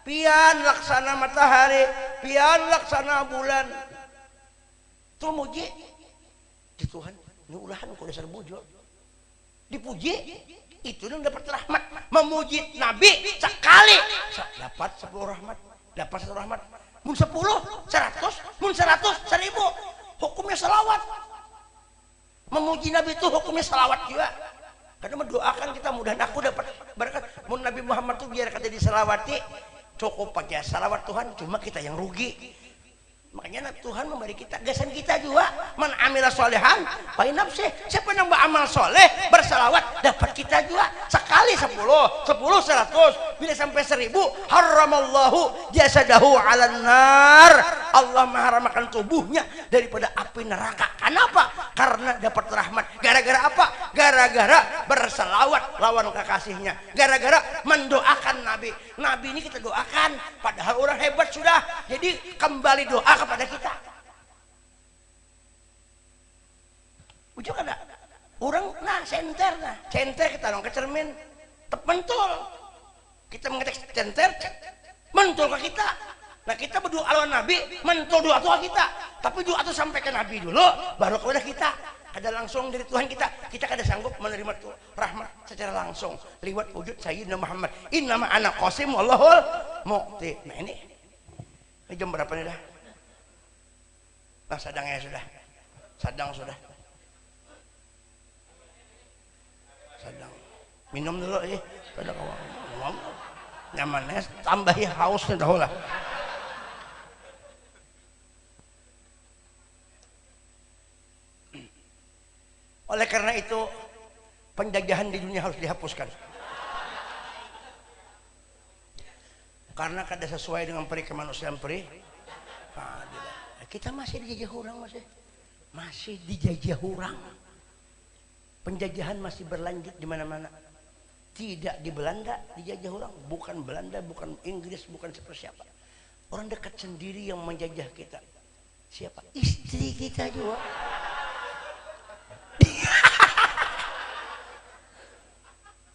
B: Pian laksana matahari, pian laksana bulan. Itu muji di Tuhan. Ini ulahan kau dasar bujur. Dipuji, itu yang dapat rahmat. Memuji Nabi sekali dapat 10 rahmat. Dapat 1 rahmat. Mun 10, 100, mun 100, 1000. Hukumnya salawat. Memuji Nabi itu hukumnya salawat juga. Karena mendoakan kita mudahan aku dapat berkat. Mun Nabi Muhammad itu biar kata disalawati. Cukup pakai salawat Tuhan, cuma kita yang rugi. Makanya Tuhan memberi kita gasan kita juga. Man amila solehan fa nafsi. Siapa yang beramal soleh bersalawat dapat kita juga sekali 10, 100 bila sampai 1000 haramallahu jasadahu 'alan nar. Allah mengharamkan tubuhnya daripada api neraka. Kenapa? Karena dapat rahmat. Gara-gara apa? Gara-gara bersalawat lawan kekasihnya. Gara-gara mendoakan Nabi. Nabi ini kita doakan padahal orang hebat sudah. Jadi kembali doa kepada kita. Ujung ada orang center kita dong ke cermin mentul. Kita mengetek center mentul ke kita. Nah kita berdoa lawan Nabi mentul doa Tuhan kita. Tapi doa itu sampai ke Nabi dulu baru kepada kita. Ada langsung dari Tuhan kita kada sanggup menerima rahmat secara langsung lewat wujud Sayyidina Muhammad. Innama ana qasim wallahul mu'ti. Nah ini jam berapa nih dah? Nah sadangnya sudah. Sadang sudah. Sadang. Minum dulu pada kawan. Nyamannya tambahi hausnya dah lah. Oleh karena itu penjajahan di dunia harus dihapuskan. Karena kada sesuai dengan peri kemanusiaan peri. Kita masih dijajah orang, masih dijajah orang. Penjajahan masih berlanjut di mana-mana. Tidak di Belanda dijajah orang, bukan Belanda, bukan Inggris, bukan siapa-siapa. Orang dekat sendiri yang menjajah kita. Siapa? Istri kita juga.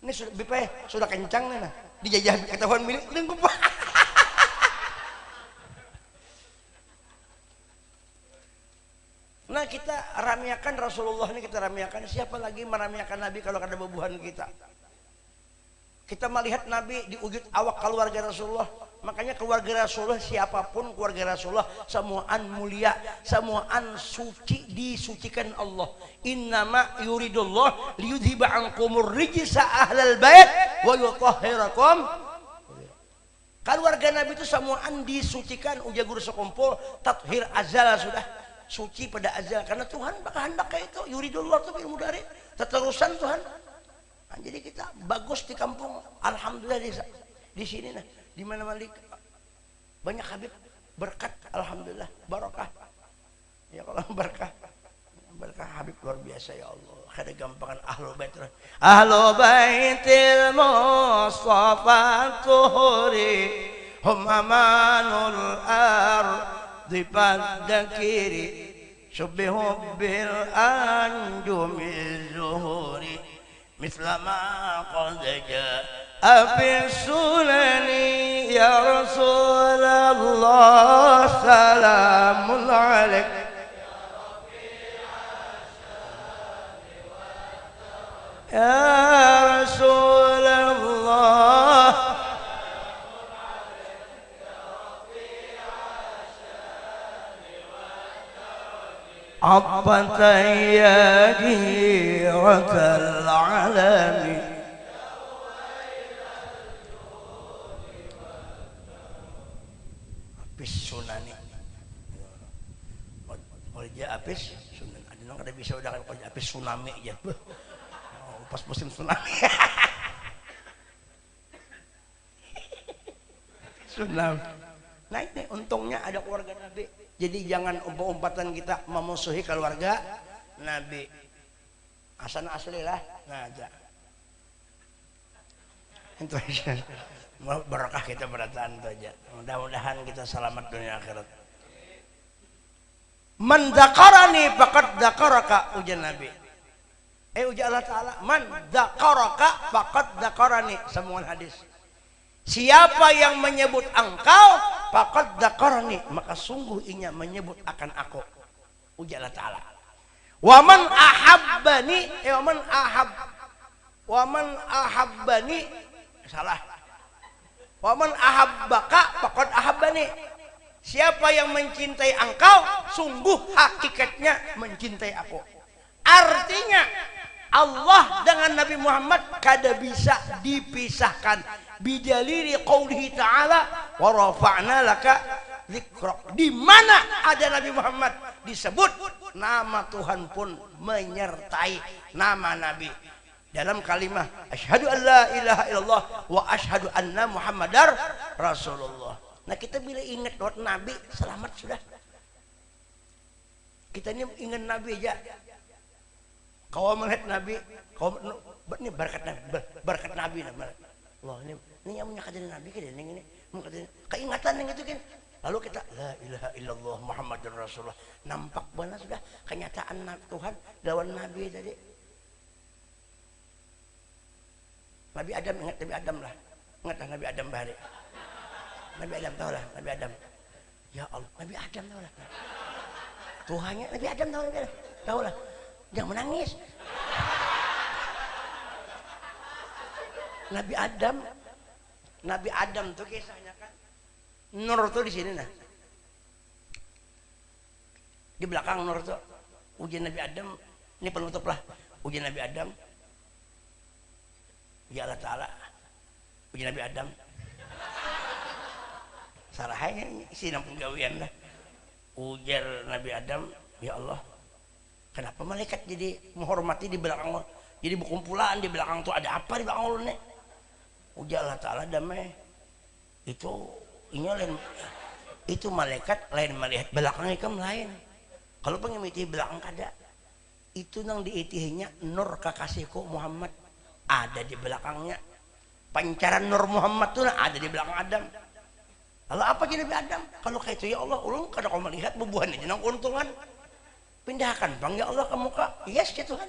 B: Ini sudah bipai, sudah kencang nih nah. Dijajah ketahuan milik lengkup. Nah kita ramiakan Rasulullah ini, kita ramiakan. Siapa lagi meramiakan Nabi kalau ada bebuhan kita? Kita melihat Nabi di wujud awak keluarga Rasulullah. Makanya keluarga Rasulullah, siapapun keluarga Rasulullah, semuaan mulia, semuaan suci, disucikan Allah. Innama yuridullah liyudhiba ankumur rijsa ahlal bait wa yutahhirakum. Keluarga Nabi itu semuaan disucikan, uja guru sekumpul, tathir azal sudah. Suci pada azal, karena Tuhan kehendak kayak itu. Yuridullah itu ilmu dari teterusan Tuhan. Nah, jadi kita bagus di kampung, alhamdulillah di sini nah, di mana-mana banyak Habib berkat, alhamdulillah barokah. Ya kalau berkah Habib luar biasa ya Allah. Kada gampangan ahlul bait. Ahlul baitil Mustafa tuhuri hum amanul ardi padakiri subbihu bil anjumi zuhuri mislama qad jaa fi sunani ya Rasulullah salamun alaik ya Rasulullah عطفة يا جيرة العالم Apis sunani Kolja apis sunan ada nong kada bisa udah kan kolja apis tsunami aja pas musim tsunami tsunami. Nah ini untungnya ada keluarga Nabi. Jadi jangan umpat-umpatan kita memusuhi keluarga Nabi. Asal asli lah. Nah, aja. Itu aja. Berkah kita berataan itu aja. Mudah-mudahan kita selamat dunia akhirat. Man dzakarani faqad dzakaraka, ujar Nabi. Ujar Allah Ta'ala. Man dzakaraka faqad dzakarani. Semua hadis. Siapa yang menyebut engkau, faqad dzakarani, maka sungguh inya menyebut akan aku. Ujar Allah Ta'ala. Wa man ahabbani, wa man ahabbani, salah. Wa man ahabbaka faqad ahabbani. Siapa yang mencintai engkau, sungguh hakikatnya mencintai aku. Artinya Allah dengan Nabi Muhammad kada bisa dipisahkan. Bidalili qaulihi ta'ala wa rafa'na laka dzikrak. Di mana ada Nabi Muhammad disebut, nama Tuhan pun menyertai nama Nabi. Dalam kalimat asyhadu an la ilaha illallah wa asyhadu anna Muhammadar Rasulullah. Nah kita bila ingat doa Nabi, selamat sudah. Kita ini ingat Nabi aja. Kau melihat Nabi, kau ini berkat Nabi Allah ini yang punya kajian Nabi kan ini keingatan yang itu kan. Lalu kita la ilaha illallah Muhammadur Rasulullah, nampak benar sudah kenyataan Tuhan lawan Nabi tadi. Nabi Adam, ingat Nabi Adam lah, ingatlah Nabi Adam bahari. Nabi Adam tahu lah, Nabi Adam. Ya Allah, Nabi Adam tahu lah. Tuhannya Nabi Adam tahu lah. Jangan menangis. Nabi Adam tuh kisahnya kan. Nur tuh di sini nah. Di belakang Nur tuh ujian Nabi Adam. Ini penutup lah. Ujian Nabi Adam. Ya Allah Ta'ala. Ujian Nabi Adam. Salahnya isi nampung gawian lah. Ujar Nabi Adam, ya Allah, Kenapa malaikat jadi menghormati di belakang, jadi berkumpulan di belakang tuh, ada apa di belakang lu nek? Ujar Allah Ta'ala damai itu lain, itu malaikat lain melihat belakangnya kan lain. Kalau pengen miti belakang kada, itu nang diitihinya nur kekasihku Muhammad ada di belakangnya. Pancaran nur Muhammad tuh ada di belakang Adam. Lalu apa jadi Nabi Adam? Kalau kayak itu ya Allah, ulung kada kau melihat bubuhan aja nang keuntungan. Pindahkan bang ya Allah ke muka. Yes ya Tuhan.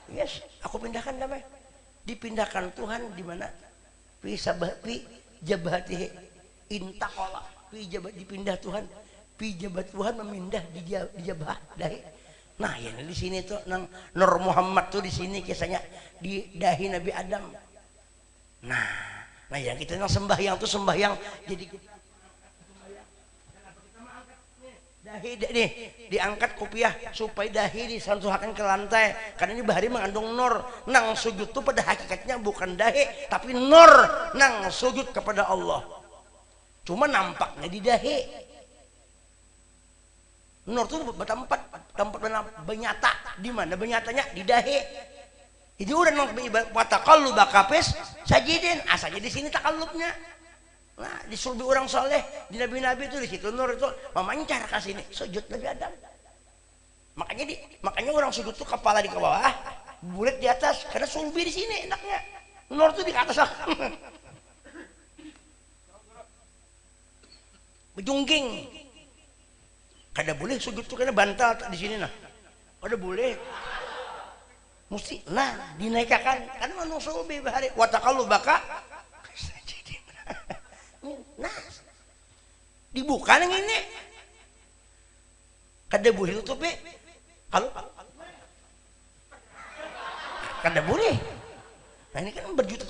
B: Yes, aku pindahkan damai. Dipindahkan Tuhan di mana? Fi jabatihi intaqala. Fi jabat dipindah Tuhan. Fi jabat Tuhan memindah di jabah dahi. Nah, ya di sini tuh nang Nur Muhammad tuh di sini kisahnya di dahi Nabi Adam. Nah yang kita nang sembahyang tuh sembahyang jadi dahi nih diangkat kopiah supaya dahi disantuhakan ke lantai karena ini bahari mengandung nur. Nang sujud tuh pada hakikatnya bukan dahi tapi nur, nang sujud kepada Allah cuma nampaknya di dahi. Nur tuh tempat benyata, di mana benyatanya di dahi. Jadi udah nang wataqallu bakapes sajidin asalnya di sini takallubnya. Nah, di sulbi orang soleh, di nabi-nabi itu di situ nur itu memancar ke sini, sujud Nabi Adam. Makanya orang sujud tuh kepala di bawah, bulat di atas, karena sulbi di sini enaknya. Nur tuh di atas. Bejungging. Kada boleh sujud tuh karena bantal di sini nah. Kada boleh. Mesti nah dinaikkan kan manu sulbi bahari wataqallu baka. Nah dibuka yang ini kada boleh tutup kalau kada boleh. Nah ini kan berjuta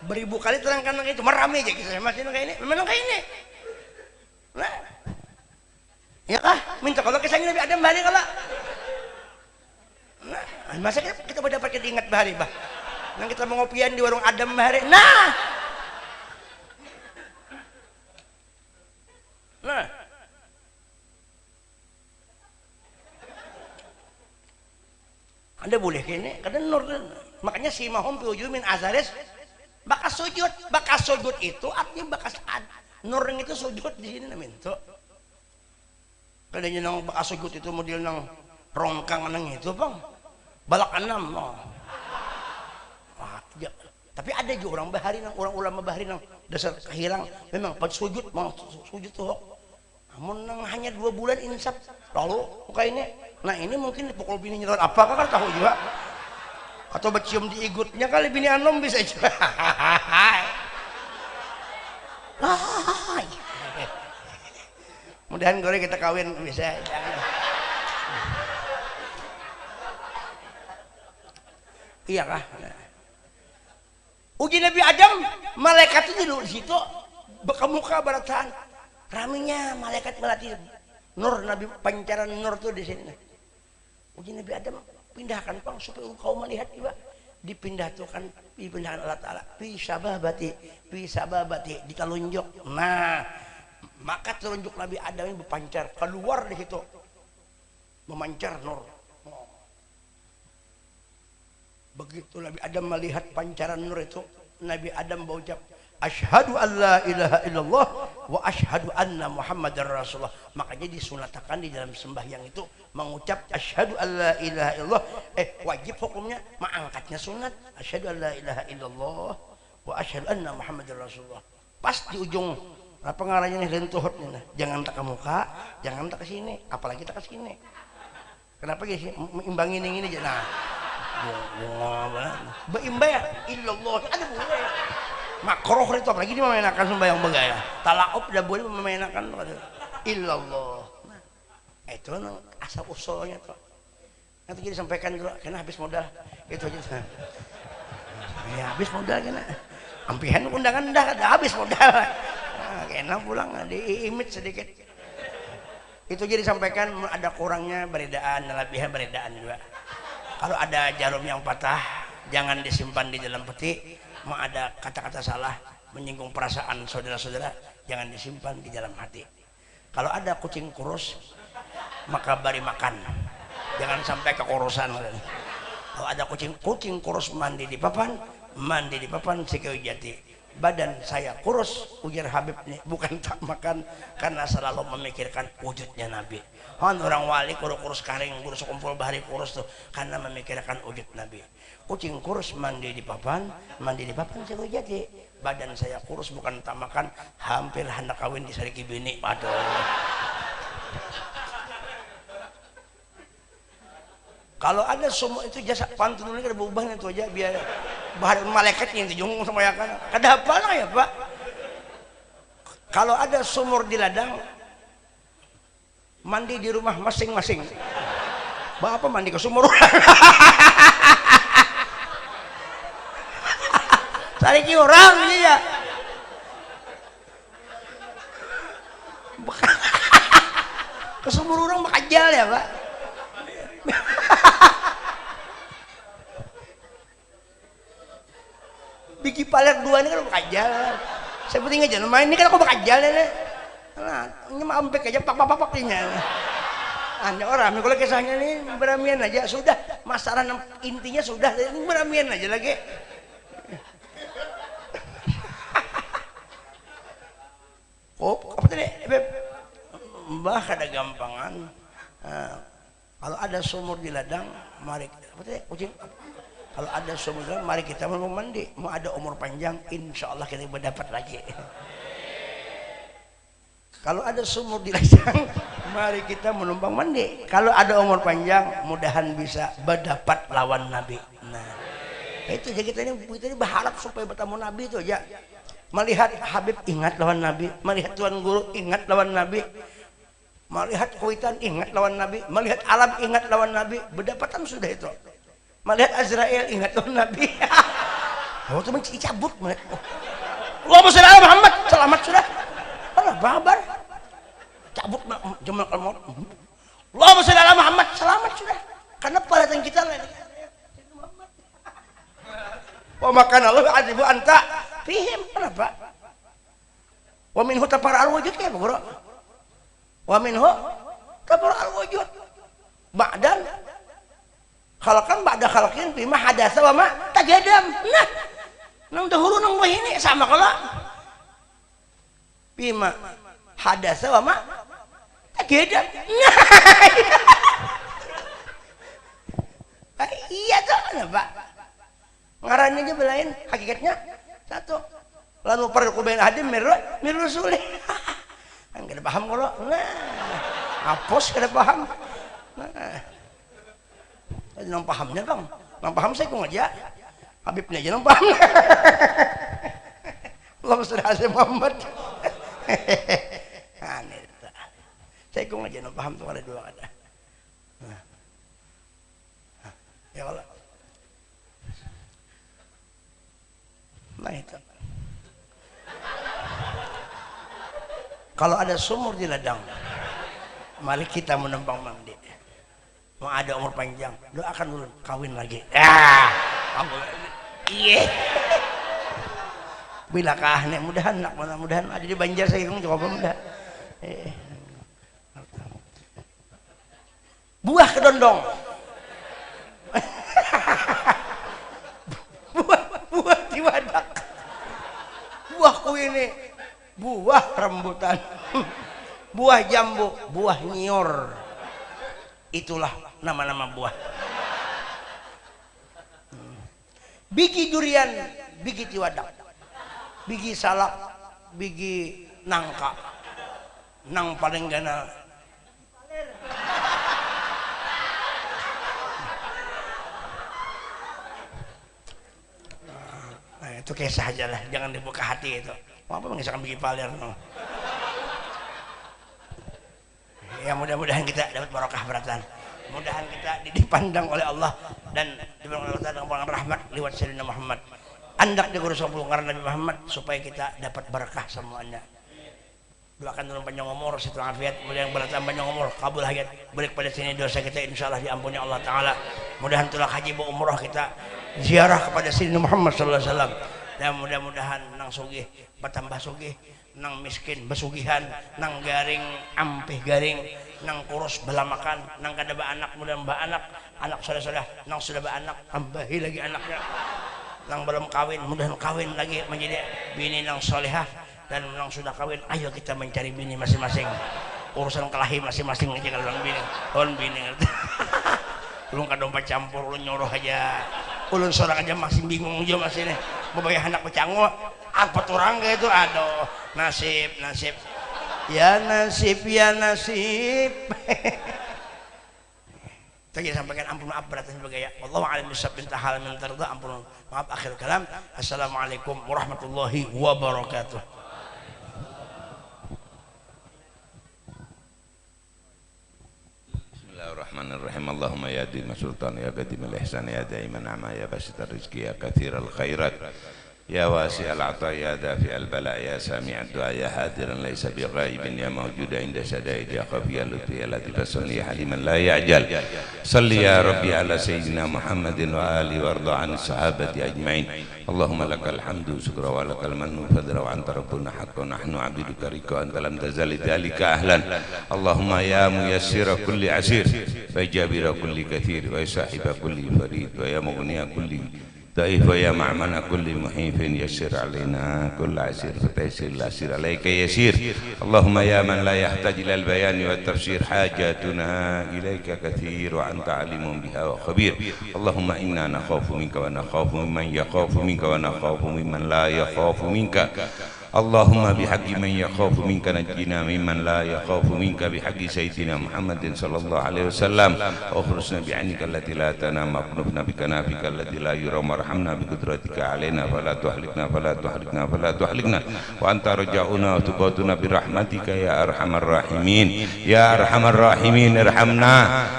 B: beribu kali terangkan itu merame aja kisah masih kayak ini memang kayak ini. Nah ya kah minta kalau kisahnya Nabi Adam bahari kalau nah masa kita pada dapat ingat bahari bah nang kita mau ngopian di warung Adam bahari nah Anda boleh kene karena nur makanya si mahum piuju min azares bakas sujud itu artinya bakas nur yang itu sujud di sini namin tuh kadanya nang bakas sujud itu model nang rongkang nang itu bang balak enam no. Ya. Tapi ada juga orang bahari nang orang ulama bahari nang dasar kehilang memang pas sujud mau sujud tuh namun nang hanya 2 bulan insaf lalu muka ini nah ini mungkin pukul bini nyelot apakah kan tahu juga atau bercium di igutnya kali bini anom bisa juga. Mudahan gore kita kawin bisa. Iya kah? Uji Nabi Adam malaikat itu di situ muka barataan raminya malaikat melatih nur Nabi pancaran nur tuh di sini. Uji Nabi Adam pindahkan pang supaya engkau melihat juga dipindahkan Allah Ta'ala fi sababati ditalunjuk. Nah maka telunjuk Nabi Adam ini berpancar keluar di situ memancar nur. Begitu Nabi Adam melihat pancaran nur itu Nabi Adam berucap asyhadu an la ilaha illallah wa asyhadu anna muhammadar rasulullah. Makanya disunatakan di dalam sembahyang itu mengucap asyhadu an la ilaha illallah wajib hukumnya mengangkatnya sunat asyhadu an la ilaha illallah wa asyhadu anna muhammadar rasulullah. Pas di ujung apa ngaranya nih lentuhutnya nah. Jangan tak ke muka jangan tak ke sini apalagi tak ke sini. Kenapa guys imbangin yang ini aja nah berimbang ya illallah ada boleh makroh itu apalagi dia memainkan sembahyang begaya talaub udah boleh memainkan illallah. Nah, itu asal usulnya tuh nanti jadi sampaikan dulu karena habis modal itu aja ya habis modal kena ampihan undangan dah habis modal nah, kena pulang diimit sedikit itu jadi sampaikan ada kurangnya beredaan lebihnya beredaan juga. Kalau ada jarum yang patah jangan disimpan di dalam peti. Mau ada kata-kata salah menyinggung perasaan saudara-saudara jangan disimpan di dalam hati. Kalau ada kucing kurus maka bari makan. Jangan sampai kekurusan. Kalau ada kucing kurus mandi di papan Sikewi Jati. Badan saya kurus, ujar Habib nih, bukan tak makan karena selalu memikirkan wujudnya Nabi. Orang wali kurus karing, kurus kumpul bahari kurus tuh karena memikirkan wujud Nabi. Kucing kurus mandi di papan Sikewi Jati. Badan saya kurus bukan tak makan, hampir hendak kawin di Sariki Bini. Aduh. Kalau ada semua itu jasa pantun ini kada berubahnya itu aja biar bahar malaikat yang dijungung sama ya kan. Kada apa lah ya Pak. Kalau ada sumur di ladang, mandi di rumah masing-masing. Bapak mandi ke sumur. Sariki orang ini ya. Ke sumur orang makajal ya Pak. Bigi paler dua ini kan bakajal. Saya penting aja main ini kan aku bakajal ya. Nah, ini mah ampek aja pak ini. Anda orang kalau kisahnya ini beramian aja sudah masalah intinya sudah beramian aja lagi. Oh, apa tadi? Mbah kada gampangan. Kalau ada sumur di ladang, mari apa tadi? Kucing. Kalau ada sumur di ladang, mari kita mau mandi. Mau ada umur panjang, insya Allah kita berdapat lagi. Kalau ada sumur di ladang, mari kita menumpang mandi. Kalau ada umur panjang, mudahan bisa berdapat lawan Nabi. Nah, itu jadi kita ini berharap supaya bertemu Nabi itu aja. Melihat Habib ingat lawan Nabi, melihat Tuan Guru ingat lawan Nabi. Melihat kuitan ingat lawan Nabi, melihat alam ingat lawan Nabi, berdapatan sudah itu. Melihat Azrael ingat lawan Nabi. Oh, teman cabut melihat. Allahumma shalli ala Muhammad, selamat sudah. Allah babar. Cabut jamal al-maut. Allahumma shalli ala Muhammad, selamat sudah. Karena pelihatan kita lain. Wa makan Allah adibu anta fihim. Kenapa? Wa minhu tafara'al wujud ya, Bro. Wa minhu tafara'al wujud. Ba'dan khalaqan ba'da khalaqin bima hadasa wa ma tajadam. Nah, nang dahulu nang ini sama kala. Bima hadasa wa ma tajadam. Nah. Iya tuh, kenapa? Ngarannya aja belain hakikatnya satu. Lalu perlu bain hadim miru sulih. Enggak ada paham kalau. Nah, hapus kada paham. Nah. Nang pahamnya Bang. Nang paham saya kok aja. Habibnya aja nang paham. Allahumma shalli ala Muhammad. Aneh. Saya kok aja nang paham tuh ada dua kata. Nah. Ya Allah. Nah itu. Kalau ada sumur di ladang, mari kita menumpang mandi. Mau ada umur panjang, doakan dulu kawin lagi. Iya. Bilakah nih mudahan ada di Banjar saya coba mudah. Buah kedondong. buah di wadak. Buahku ini buah rambutan. Buah jambu, buah nyior. Itulah nama-nama buah. Biji durian, biji tiwadak, biji salak, biji nangka, nang paling gana. Nah, itu kisah aja lah, jangan dibuka hati itu. Apa mengisahkan biji paler? No? Ya mudah-mudahan kita dapat barokah beratan. Mudahan kita dipandang oleh Allah dan diberikan oleh Allah dengan rahmat lewat Sayyidina Muhammad. Andak di guru 10 karena Nabi Muhammad supaya kita dapat berkah semuanya. Doakan dalam panjang umur, situ afiat, mudah-mudahan bertambah panjang umur, kabul hajat, balik pada sini dosa kita insyaallah diampuni Allah taala. Mudahan tulak haji bu umrah kita ziarah kepada Sayyidina Muhammad sallallahu alaihi wasallam. dan mudah-mudahan nang sugih bertambah sugih, nang miskin besugihan, nang garing ampih garing, nang kurus belamakan, nang kada anak mudah anak, anak sudah nang sudah anak tambahi lagi anaknya, nang belum kawin mudah kawin lagi menjadi bini nang solehah, dan nang sudah kawin ayo kita mencari bini masing-masing, urusan kelahi masing-masing aja kalau bini, bini lu nggak dompet campur, lu nyuruh aja, ulun seorang aja masih bingung aja masih nih, bebayah anak pecanggo, apa orang kayak itu, aduh, nasib, ya nasib, ya nasib. Tadi sampaikan ampun maaf berat sebagai ya. Wallahu a'lam bishawab, intahal min tarda, ampun maaf akhir kalam. Assalamualaikum warahmatullahi wabarakatuh.
C: Bismillahirrahmanirrahim. Allahumma ya dima sultan ya qadim al-ihsan ya daiman ama ya basit rizki ya kathir al-khairat ya wasi al-ata ya dafi al-bala ya sami' ad-du'a ya hadiran laysa bi ghaibin ya mawjuda inda syadaid ya khafi ya lutfi ya latif sunni ya haliman la ya'jal. Salli ya rabbi ala sayyidina Muhammadin wa ali warda an sahabati ajma'in. Allahumma lakal hamdu syukra wa lakal mannu fadra wa anta rabbuna haqqan nahnu abduka rika anta lam tazal dzalika ahlan. Allahumma ya muyassira kulli asir wa jabira kulli kathir wa sahiba kulli farid wa ya mughniya kulli ضعيف يا معمنا كل محيف يسر علينا كل عسير فتيسير العسير عليك يسير. اللهم يا من لا يحتاج إلى البيان والتفسير حاجاتنا إليك كثير وأنت عليم بها وخبير. اللهم إنا نخاف منك ونخاف ممن يخاف منك ونخاف ممن لا يخاف منك. اللهم بحق من يخاف منك نجينا ممن لا يخاف منك بحق سيدنا محمد صلى الله عليه وسلم. واخرجنا بعينك التي لا تنام واكنفنا بكنافك التي لا يرام وارحمنا بقدرتك علينا فلا تهلكنا وأنت رجاؤنا وتقاتنا برحمتك يا أرحم الراحمين. يا أرحم الراحمين ارحمنا،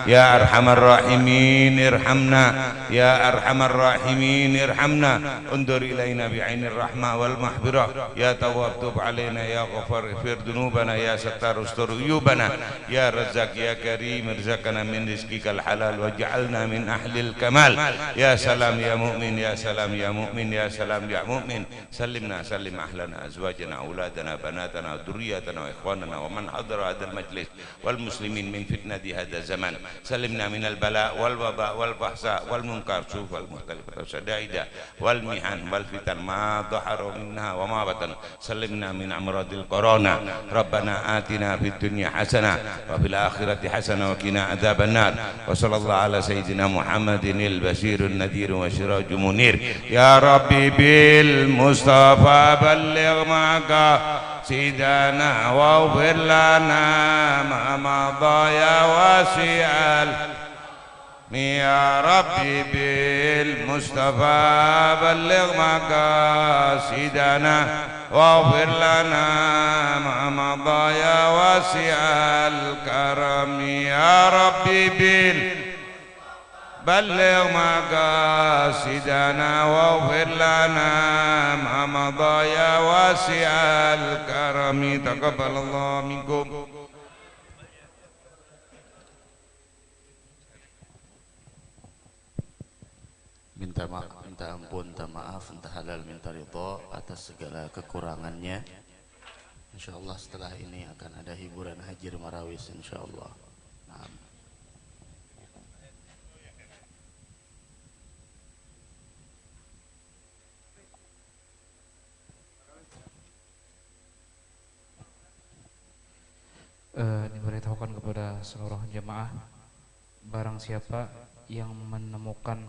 C: يا أرحم الراحمين ارحمنا، يا أرحم الراحمين ارحمنا. انظر إلينا بعين الرحمة والمحبرة. يا تواب تب علينا، يا غفار اغفر ذنوبنا، يا ستار استر عيوبنا، يا رزاق يا كريم ارزقنا من رزقك الحلال واجعلنا من أهل الكمال. يا سلام يا مؤمن، يا سلام يا مؤمن، يا سلام يا مؤمن. سلمنا سلم أهلنا أزواجنا أولادنا بناتنا ذرياتنا وإخواننا ومن حضر هذا المجلس والمسلمين من فتنة هذا الزمان. سلمنا من البلاء والوباء والفحشاء والمنكر شوف المختلفة والشدائد والمحن والفتن ما ظهر منها وما بطن. سلمنا من أمراض الكورونا. ربنا آتنا في الدنيا حسنة وفي الآخرة حسنة وقنا عذاب النار. وصلى الله على سيدنا محمد البشير النذير وسراج منير. يا ربي بالمصطفى بلغ مقاصدنا واغفر لنا ما مضى يا واسع. يا ربي بالمصطفى بلغ مقاصدنا واغفر لنا ما مضى يا واسع الكرم. يا ربي بلغ مقاصدنا واغفر لنا ما مضى يا واسع الكرم. تقبل الله منكم.
D: Minta maaf, minta ampun, minta maaf, minta halal, minta ridho atas segala kekurangannya. Insyaallah setelah ini akan ada hiburan Hajir Marawis insyaallah. Nah.
A: Diberitahukan kepada seluruh jemaah, barang siapa yang menemukan